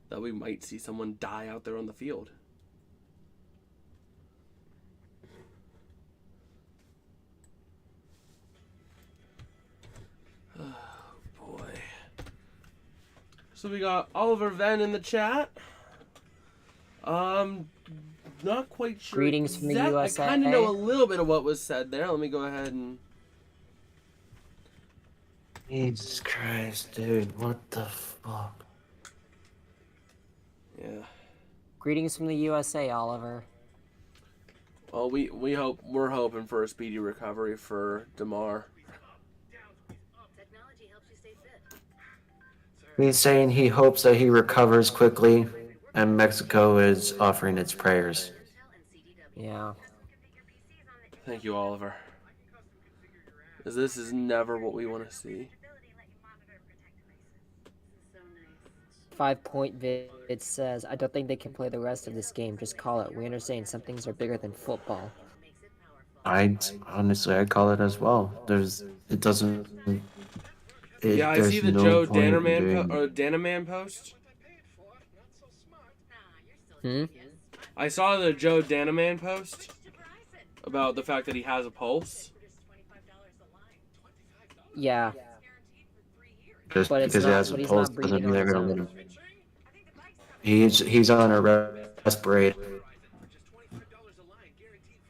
that we might see someone die out there on the field. Oh, boy. So we got Oliver Venn in the chat. Not quite sure. Greetings from the USA. I kind of know a little bit of what was said there. Let me go ahead and... Jesus Christ, dude, what the fuck? Yeah. Greetings from the USA, Oliver. Well, we're hoping for a speedy recovery for DeMar. Technology helps you stay fit. He's saying he hopes that he recovers quickly, and Mexico is offering its prayers. Yeah. Thank you, Oliver. Because this is never what we want to see. 5-point vid says, I don't think they can play the rest of this game. Just call it. We understand some things are bigger than football. I call it as well. It doesn't. Yeah, I see the no Joe point in Danaman post. Hmm? I saw the Joe Danaman post about the fact that he has a pulse. Yeah. Just But it's because he not- has a but he's pulse not doesn't breathing mean they're on his gonna own. let him. He's on a respirator.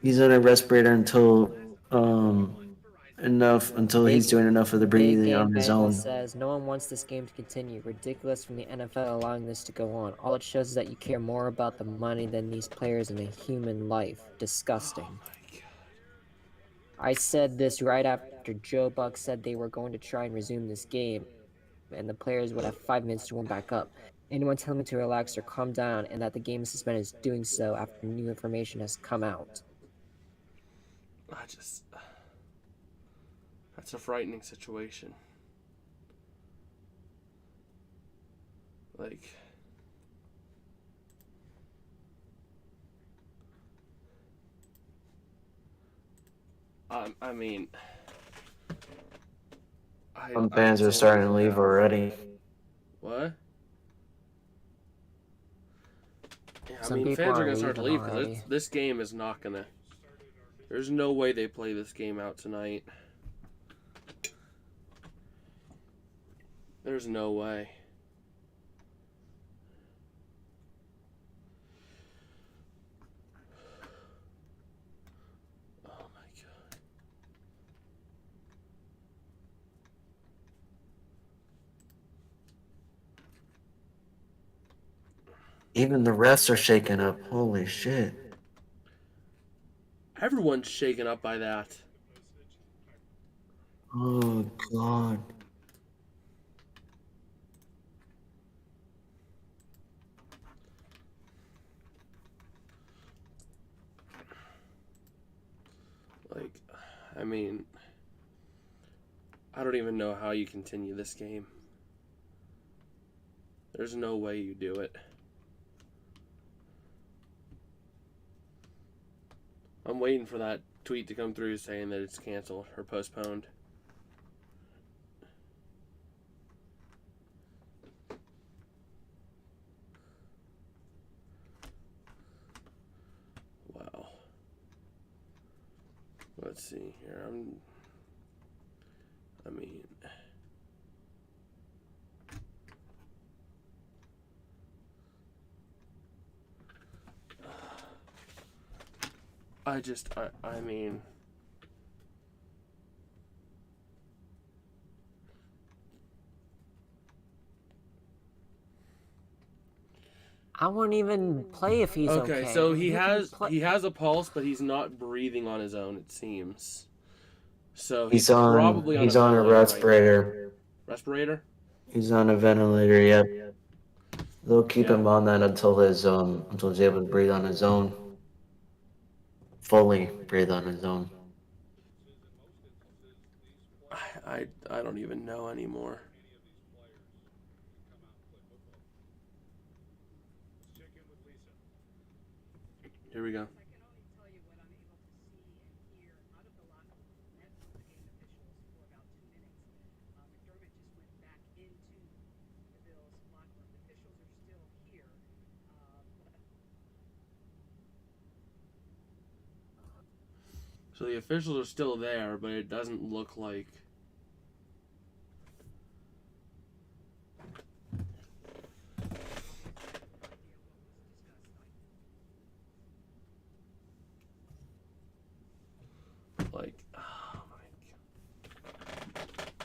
He's on a respirator until he's doing enough of the Big breathing Game on his Bengal own. says, no one wants this game to continue. Ridiculous from the NFL allowing this to go on. All it shows is that you care more about the money than these players and a human life. Disgusting. I said this right after Joe Buck said they were going to try and resume this game, and the players would have 5 minutes to warm back up. Anyone telling me to relax or calm down and that the game is suspended is doing so after new information has come out. That's a frightening situation. Like, I mean, Some fans are starting to leave already. What? Yeah, I Some mean, people fans are are gonna start to leaving leave already. because this game is not gonna. There's no way they play this game out tonight. There's no way. Oh my God. Even the refs are shaking up. Holy shit. Everyone's shaken up by that. Oh God. Like, I mean, I don't even know how you continue this game. There's no way you do it. I'm waiting for that tweet to come through saying that it's canceled or postponed. Wow. Let's see here. I mean, I mean, I wouldn't even play if he's okay. Okay, so he can play- has a pulse, but he's not breathing on his own, it seems. So He's probably on a ventilator right respirator. now. Respirator? He's on a ventilator. Yep. They'll keep Yeah. him on that until he's able to breathe on his own. Fully breathe on his own. I don't even know anymore. Here we go. I can only tell you what I'm able to see and hear out of the locker room. Met with the game officials for about 2 minutes. McDermott just went back into the Bills locker room. The officials are still here. So the officials are still there, but it doesn't look like... Like, oh my God.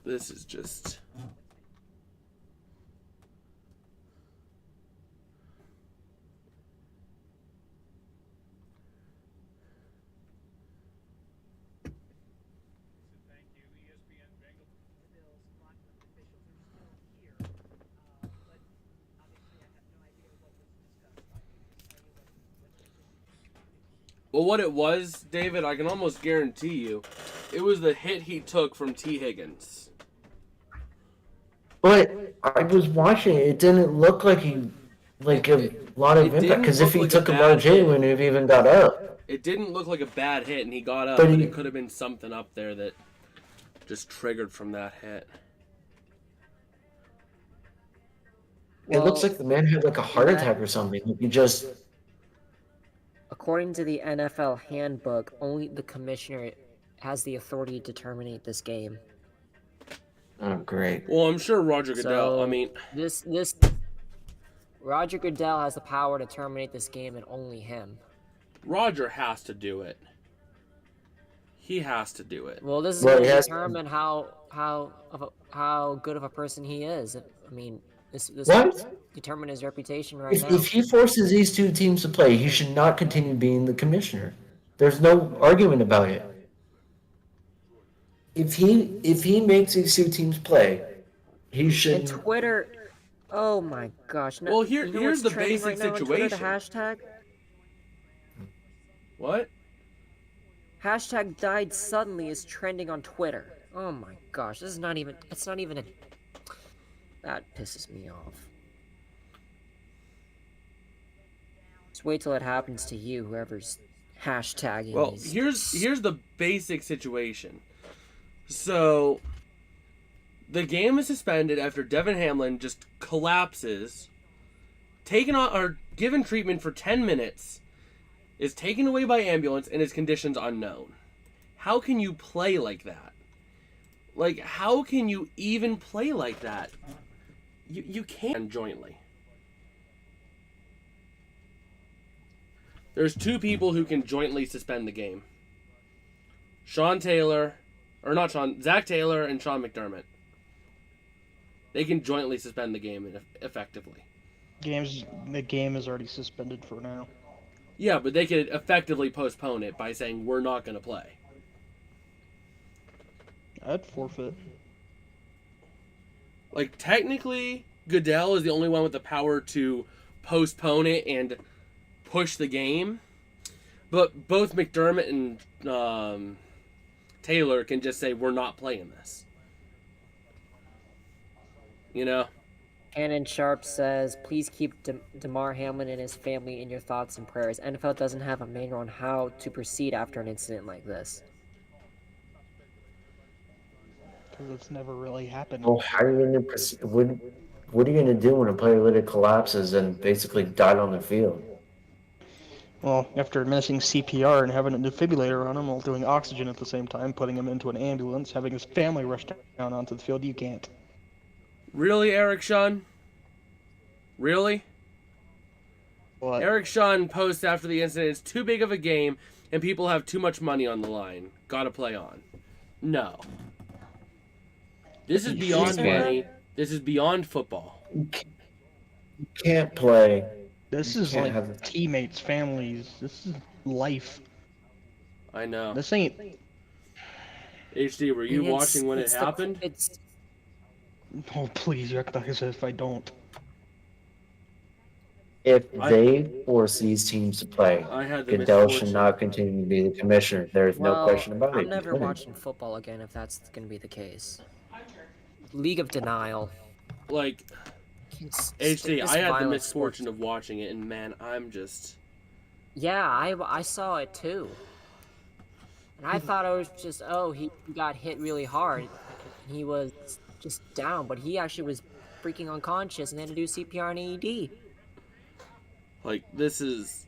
This is just... Thank you, ESPN Bengals. The Bills locker room officials are still here. But obviously I have no idea what was discussed. I can just tell you what Well, what it was, David, I can almost guarantee you, it was the hit he took from T. Higgins. But I was watching it. It didn't look like he a lot of It impact. didn't Because if look he like a took a bad large hit, he hit. wouldn't have even got up. It didn't look like a bad hit, and he got up, But but he- it could have been something up there that just triggered from that hit. It looks Well, like the man had like a heart that- attack or something. Like, he just according to the NFL handbook, only the commissioner has the authority to terminate this game. oh great. Well, I'm sure Roger Goodell, So I mean, this Roger Goodell has the power to terminate this game, and only him. Roger has to do it. He has to do it. Well, this is Well, going he to has- determine how good of a person he is. I mean, this What? will determine his reputation right now. If he forces these two teams to play, he should not continue being the commissioner. There's no argument about it. If he makes these two teams play, he And should. Twitter, oh my gosh! No, Well, you know here's what's the trending basic right now on Twitter, the situation. hashtag What? hashtag died suddenly is trending on Twitter. Oh my gosh, this is not even. It's not even a. That pisses me off. Just wait till it happens to you, whoever's hashtagging Well, these. here's the basic situation. So, the game is suspended after Devin Hamlin just collapses, taken on or given treatment for 10 minutes, is taken away by ambulance, and his conditions unknown. How can you play like that? Like, how can you even play like that? You can't jointly. There's two people who can jointly suspend the game. Zach Taylor and Sean McDermott. They can jointly suspend the game effectively. The game is already suspended for now. Yeah, but they could effectively postpone it by saying we're not going to play. I'd forfeit. Like, technically, Goodell is the only one with the power to postpone it and push the game. But both McDermott and Taylor can just say, we're not playing this. You know? Cannon Sharp says, please keep Damar Hamlin and his family in your thoughts and prayers. NFL doesn't have a manual on how to proceed after an incident like this. Because it's never really happened. Well, how are you going to proceed? What are you going to do when a player literally collapses and basically died on the field? Well, after administering CPR and having a defibrillator on him while doing oxygen at the same time, putting him into an ambulance, having his family rush down onto the field, you can't. Really, Eric Sean? Really? What? Eric Sean posts after the incident, it's too big of a game and people have too much money on the line. Gotta play on. No. This is beyond say that? money. This is beyond football. You can't play. This You is can't like have- teammates, families. This is life. I know. This ain't. HD, were you watching when it happened? It's Oh, please, you act like as if I don't. If they force these teams to play, I had the Goodell should misfortune. not continue to be the commissioner. There's no question about it. I'm He's never winning. watching football again if that's going to be the case. League of Denial. Like, HD, This I had the violent misfortune sport. of watching it, and man, I'm just. Yeah, I saw it too. And I thought it was just, oh, he got hit really hard. He was just down, but he actually was freaking unconscious and had to do CPR and AED. Like, this is.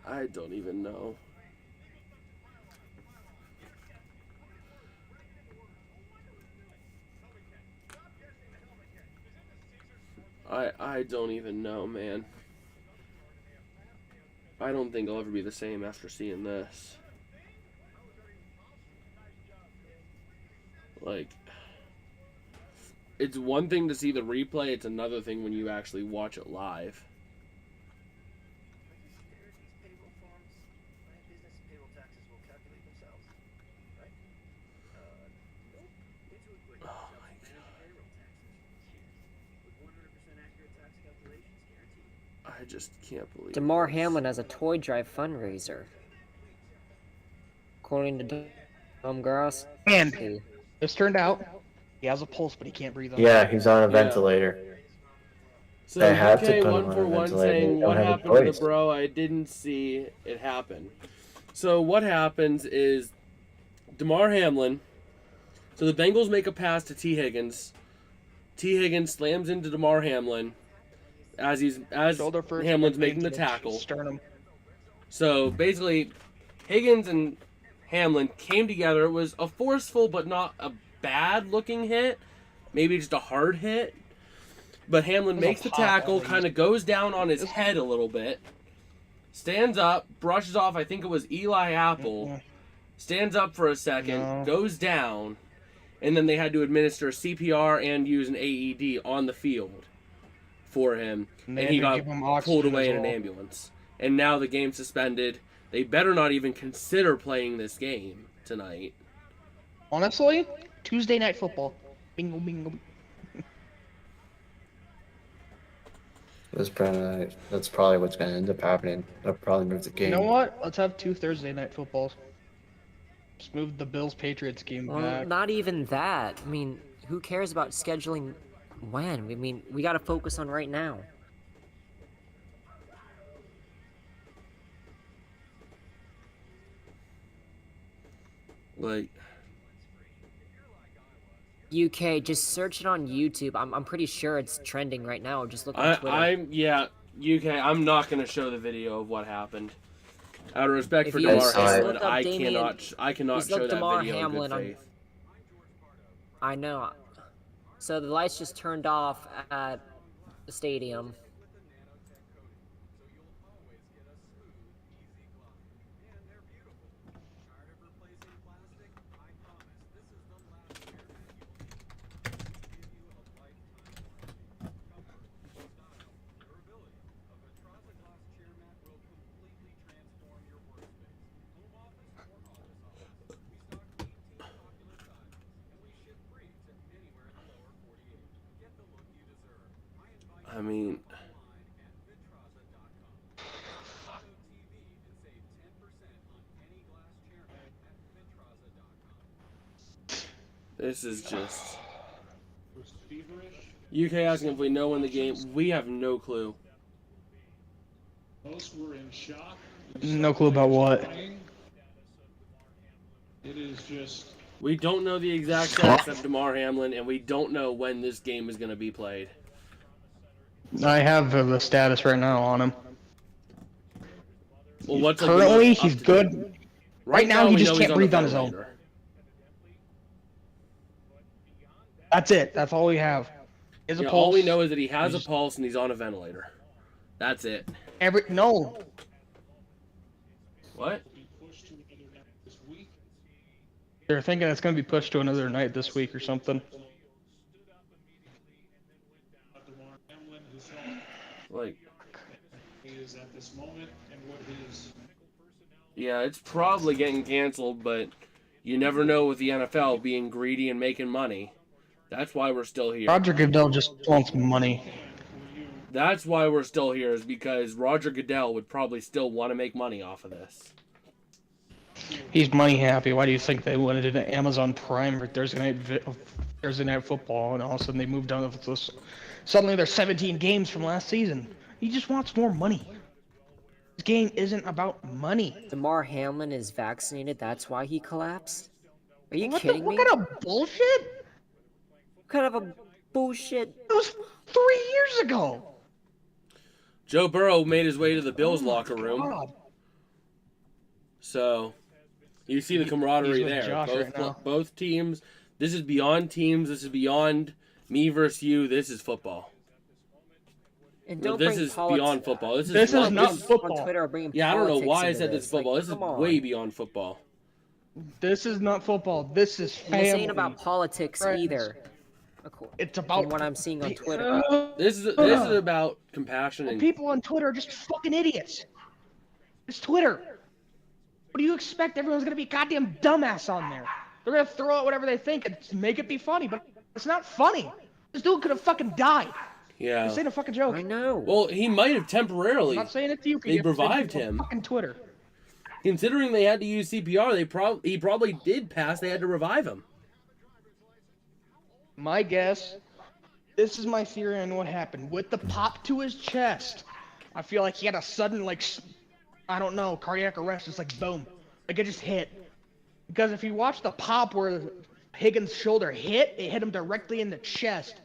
I don't even know. I don't even know, man. I don't think I'll ever be the same after seeing this. Like, it's one thing to see the replay, it's another thing when you actually watch it live. Payroll forms, business payroll taxes will calculate themselves, right? Nope. Intuit Oh QuickBooks my helps manage payroll taxes with 100% accurate tax calculations guaranteed. I just can't believe DeMar this. Hamlin has a toy drive fundraiser. According to Tom Gross. And this turned out he has a pulse, but he can't breathe. Yeah, he's on a Yeah. ventilator. So They have to UK put him one on for a one ventilator. They saying don't what have a happened to the choice. bro. I didn't see it happen. So what happens is DeMar Hamlin. So the Bengals make a pass to T. Higgins. T. Higgins slams into DeMar Hamlin as Shoulder first, Hamlin's rib making the cage, and tackle. Sternum. So basically, Higgins and Hamlin came together. It was a forceful but not a bad looking hit. Maybe just a hard hit. But Hamlin It was a makes the pop, tackle, at least. kind of goes down on his head a little bit. Stands up, brushes off, I think it was Eli Apple. Stands up for a second, No. goes down, and then they had to administer CPR and use an AED on the field for him. And And they he had to got give him pulled oxygen away as in an well. ambulance. And now the game's suspended. They better not even consider playing this game tonight. Honestly, Tuesday night football. Bingo, bingo. That's probably what's going to end up happening. They'll probably move the game. You know what? Let's have 2 Thursday night footballs. Just move the Bills Patriots game Well, back. not even that. I mean, who cares about scheduling when? I mean, we got to focus on right now. Like, UK, just search it on YouTube. I'm pretty sure it's trending right now. Just look on Twitter. yeah, UK, I'm not going to show the video of what happened. Out of respect If for you DeMar just Hamlin, look up I Damian- cannot just look show that DeMar video Hamlin in on- good faith. I know. So the lights just turned off at the stadium. I mean, this is just... UK asking if we know when the game... We have no clue. Most were in shock. No clue about what. It is just We don't know the exact status of DeMar Hamlin, and we don't know when this game is going to be played. I have the status right now on him. Well, what's like the Currently, most he's up-to-date? good. Right now, he we just know can't he's breathe a on his own. ventilator. That's it. That's all we have. Is a Yeah, pulse. all we know is that he has a He's- pulse and he's on a ventilator. That's it. No. What? be pushed to another night this week. They're thinking it's going to be pushed to another night this week or something. Yeah, it's probably getting canceled, but you never know with the NFL being greedy and making money. That's why we're still here. Roger Goodell just wants money. That's why we're still here, is because Roger Goodell would probably still want to make money off of this. He's money happy. Why do you think they went into Amazon Prime for Thursday night football, and all of a sudden they moved on to this? Suddenly there's 17 games from last season. He just wants more money. This game isn't about money. Damar Hamlin is vaccinated. That's why he collapsed. Are you kidding me? What kind of bullshit? What kind of a bullshit? It was 3 years ago. Joe Burrow made his way to the Bills locker room. God. So, you see the camaraderie He's with there. Josh right now. Both teams. This is beyond teams. This is beyond me versus you. This is football. And don't This bring is politics. beyond football. This This is not football. On Twitter, bringing Yeah, I don't know politics why I into said this is football. Like, This is come on. way beyond football. This is not football. This is And family. this ain't about politics Friends. either. It's about From what I'm seeing on Twitter. This is about compassion and People on Twitter are just fucking idiots. It's Twitter. What do you expect? Everyone's gonna be goddamn dumbass on there. They're gonna throw out whatever they think and make it be funny, but it's not funny. This dude could have fucking died. yeah. This ain't a fucking joke. I know. Well, he might have temporarily. I'm not saying it to you. 'cause They you have to say it revived to him. Fucking Twitter. Considering they had to use CPR, he probably did pass. They had to revive him. My guess. This is my theory on what happened. With the pop to his chest, I feel like he had a sudden, I don't know, cardiac arrest. Just like boom. Like it just hit. Because if you watch the pop where Higgins' shoulder hit, it hit him directly in the chest.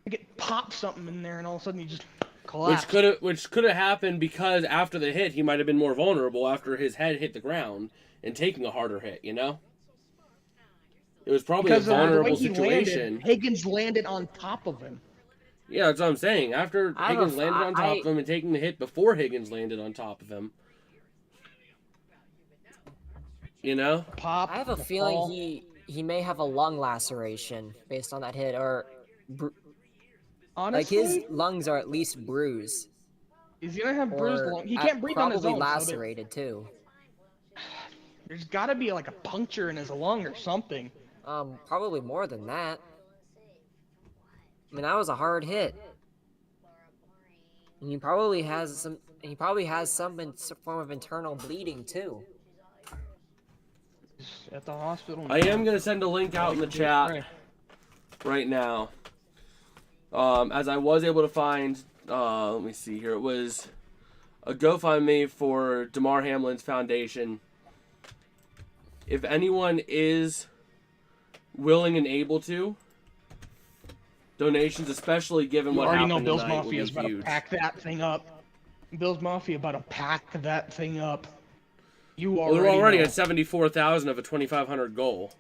Like it popped something in there, and all of a sudden he just collapsed. Which could have happened because after the hit, he might have been more vulnerable after his head hit the ground and taking a harder hit. You know, it was probably Because a vulnerable the way he situation. landed, Higgins landed on top of him. Yeah, that's what I'm saying. After I have Higgins a- landed on top I- of him and taking the hit before Higgins landed on top of him. You know? Pop. I have a the feeling fall. he may have a lung laceration based on that hit, or like Honestly, his lungs are at least bruised. he's gonna have bruised Or lung. He can't breathe on his probably own. so lacerated too. there's got to be like a puncture in his lung or something. Probably more than that. I mean, that was a hard hit. And he probably has some. And he probably has some form of internal bleeding too. He's at the hospital. I am going to send a link out in the chat right now. As I was able to find, let me see here. It was a GoFundMe for Damar Hamlin's foundation. If anyone is willing and able to, donations, especially given You what already happened know Bill's tonight, Mafia would is be about to huge. pack that thing up. Bill's Mafia about to pack that thing up. You Well, already they're already know. at 74,000 of a 2,500 goal.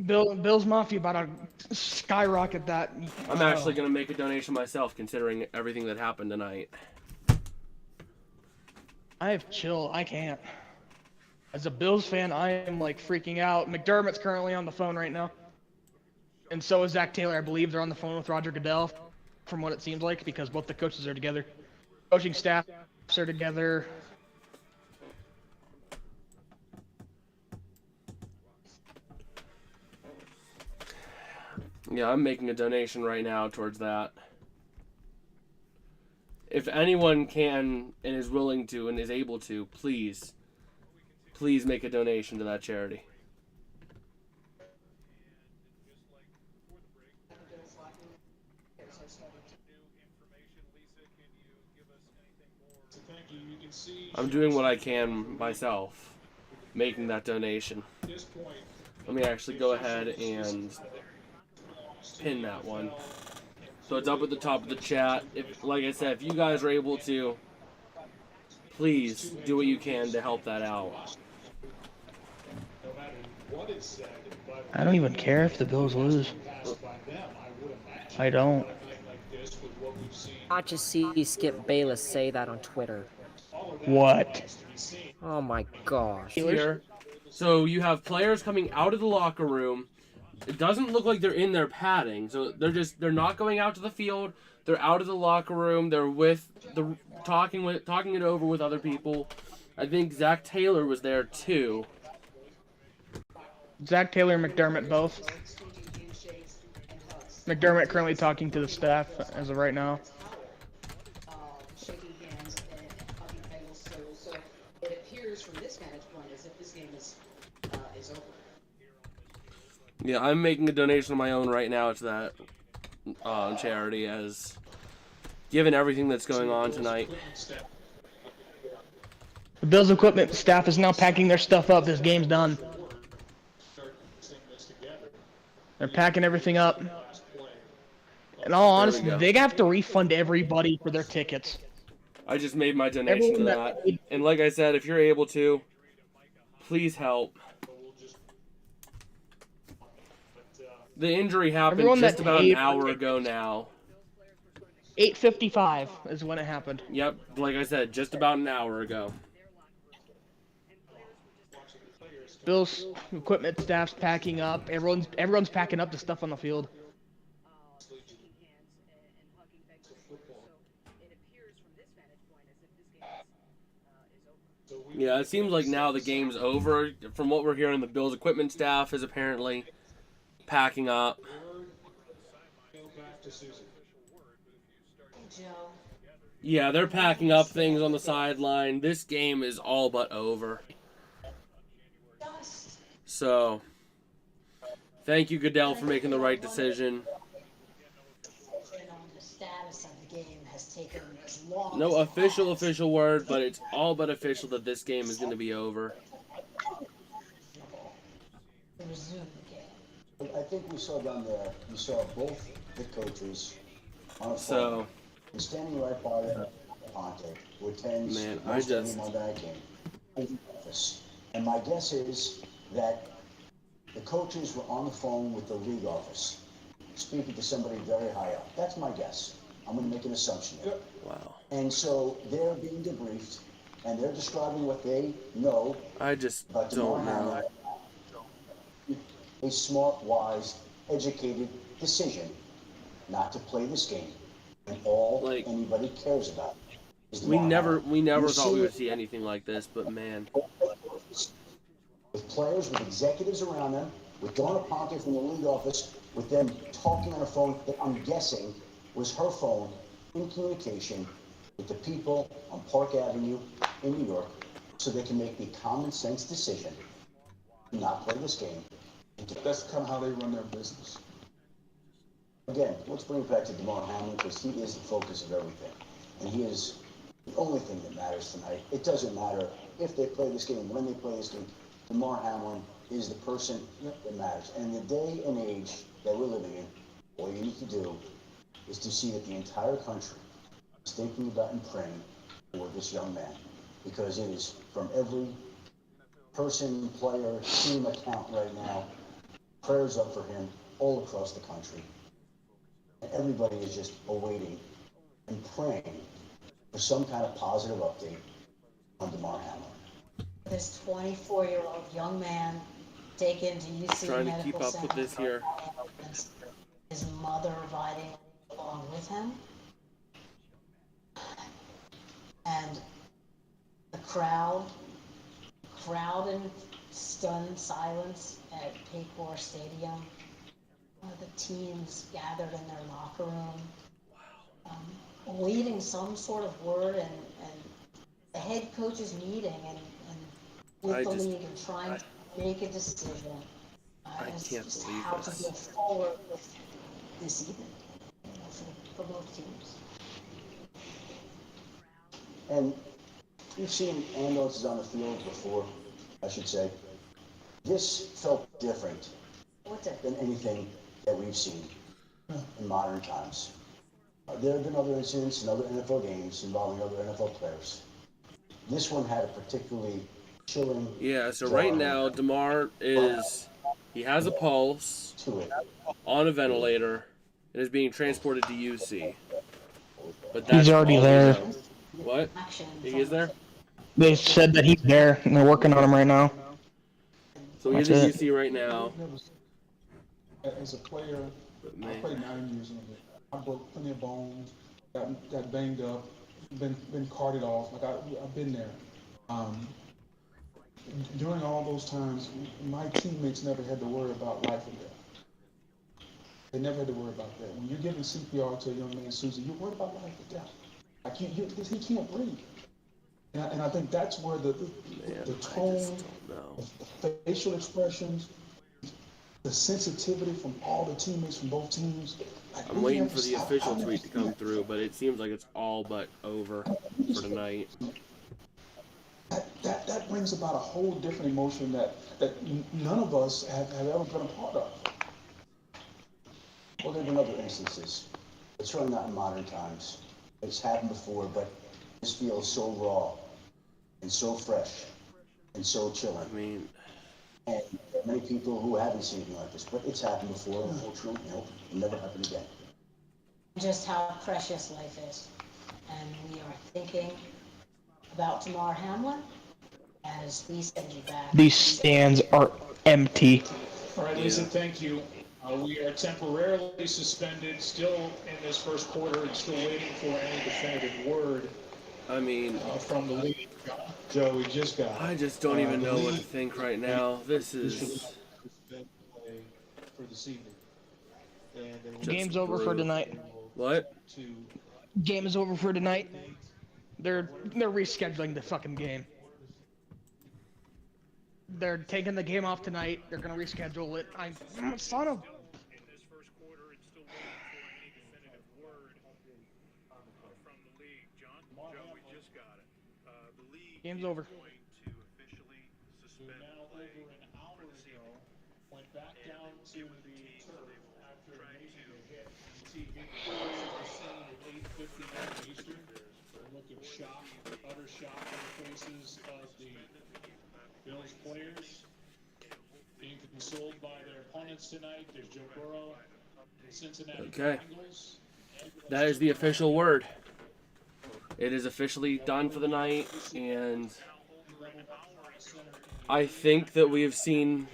Bill's Mafia about to skyrocket that. I'm actually going to make a donation myself, considering everything that happened tonight. I have chill. I can't. As a Bills fan, I am like freaking out. McDermott's currently on the phone right now. And so is Zach Taylor. I believe they're on the phone with Roger Goodell, from what it seems like, because both the coaches are together. Coaching staffs are together. Yeah, I'm making a donation right now towards that. If anyone can and is willing to and is able to, please make a donation to that charity. I'm doing what I can myself, making that donation. Let me actually go ahead and pin that one. So it's up at the top of the chat. If, like I said, if you guys are able to, please do what you can to help that out. I don't even care if the Bills lose. I don't. Not just see Skip Bayless say that on Twitter. What? Oh my gosh. Here, so you have players coming out of the locker room. It doesn't look like they're in their padding, so they're not going out to the field. They're out of the locker room. They're talking it over with other people. I think Zach Taylor was there too. Zach Taylor and McDermott both. McDermott currently talking to the staff as of right now. Shaking hands and hugging Bengals. So it appears from this vantage point as if this game is over. Yeah, I'm making a donation of my own right now to that charity, as given everything that's going on tonight. The Bills equipment staff is now packing their stuff up. This game's done. They're packing everything up. In all honesty, they have to refund everybody for their tickets. I just made my donation to that. And like I said, if you're able to, please help. The injury happened just about an hour ago now. 8:55 is when it happened. Yep, like I said, just about an hour ago. Bills equipment staff's packing up. Everyone's packing up the stuff on the field. Yeah, it seems like now the game's over. From what we're hearing, the Bills equipment staff is apparently packing up. Yeah, they're packing up things on the sideline. This game is all but over. So, thank you, Goodell, for making the right decision. No official word, but it's all but official that this game is going to be over. I think we saw down there, you saw both the coaches on a So, and standing right by the Ponte, who attends Monday game. And my guess is that the coaches were on the phone with the league office, speaking to somebody very high up. That's my guess. I'm going to make an assumption here. Wow. And so they're being debriefed, and they're describing what they know. I just don't know. A smart, wise, educated decision not to play this game, and all anybody cares about is we never thought we would see anything like this, but man. With players, with executives around them, with Donna Ponte from the league office, with them talking on a phone that I'm guessing was her phone in communication with the people on Park Avenue in New York, so they can make the common sense decision to not play this game. That's kind of how they run their business. Again, let's bring it back to Damar Hamlin, because he is the focus of everything. And he is the only thing that matters tonight. It doesn't matter if they play this game, when they play this game. Damar Hamlin is the person that matters. And in the day and age that we're living in, all you need to do is to see that the entire country is thinking about and praying for this young man. Because it is from every person, player, team account right now, prayers up for him all across the country. And everybody is just awaiting and praying for some kind of positive update on Damar Hamlin. This 24-year-old young man taken to UC Trying to Medical keep up Center. with this here. His mother riding along with him. And the crowd in stunned silence at Paycor Stadium. The teams gathered in their locker room, awaiting some sort of word, and the head coaches meeting and with the league and trying to make a decision as to how to go forward with this evening, for both teams. And we've seen ambulances on the field before, I should say. This felt different than anything that we've seen in modern times. There have been other incidents in other NFL games involving other NFL players. This one had a particularly chilling. Yeah, so right now, Damar he has a pulse, on a ventilator, and is being transported to UC. But that's He's already there. What? He is there? They said that he's there, and they're working on him right now. So he's in UC right now. As a player, I played 9 years in the league. I broke plenty of bones, got banged up, been carted off. Like I've been there. During all those times, my teammates never had to worry about life and death. They never had to worry about that. When you're giving CPR to a young man, Susan, you're worried about life and death. Like he can't breathe. And I think that's where the tone, the facial expressions, the sensitivity from all the teammates from both teams. Like, I'm waiting for the official tweet to come through, but it seems like it's all but over for tonight. That brings about a whole different emotion that none of us have ever been a part of. Well, there have been other instances. It's really not in modern times. It's happened before, but this feels so raw and so fresh and so chilling. I mean, and there are many people who haven't seen anything like this, but it's happened before. Unfortunately, it'll never happen again. Just how precious life is. And we are thinking about Tamar Hamlin as we send you back. These stands are empty. All right, Lisa, thank you. We are temporarily suspended, still in this first quarter, and still waiting for any definitive word. I mean, from the league. Joe, we just got. I just don't even know what to think right now. This is for this evening. Game's over for tonight. What? Game is over for tonight. They're rescheduling the fucking game. They're taking the game off tonight. They're gonna reschedule it. Son of. In this first quarter, it's still waiting for any definitive word from the league. John, Joe, we just got it. The league Game's is over. going to officially suspend play for this evening. Went back down to the turf after making a hit on TV. At 8:59 Eastern. They're looking shocked, utter shock on the faces of the Bills players. Being consoled by their opponents tonight. There's Joe Burrow, the Cincinnati Bengals. That is the official word. It is officially done for the night, and I think that we have seen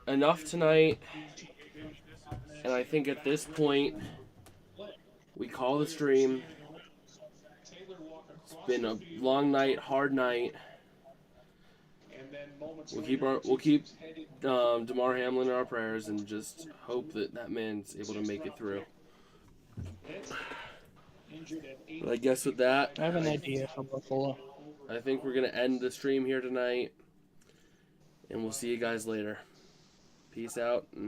enough tonight, and I think at this point we call the stream. It's been a long night, hard night. We'll keep Damar Hamlin in our prayers and just hope that man's able to make it through. But I guess with that, I have an idea for Buffalo. I think we're gonna end the stream here tonight, and we'll see you guys later. Peace out.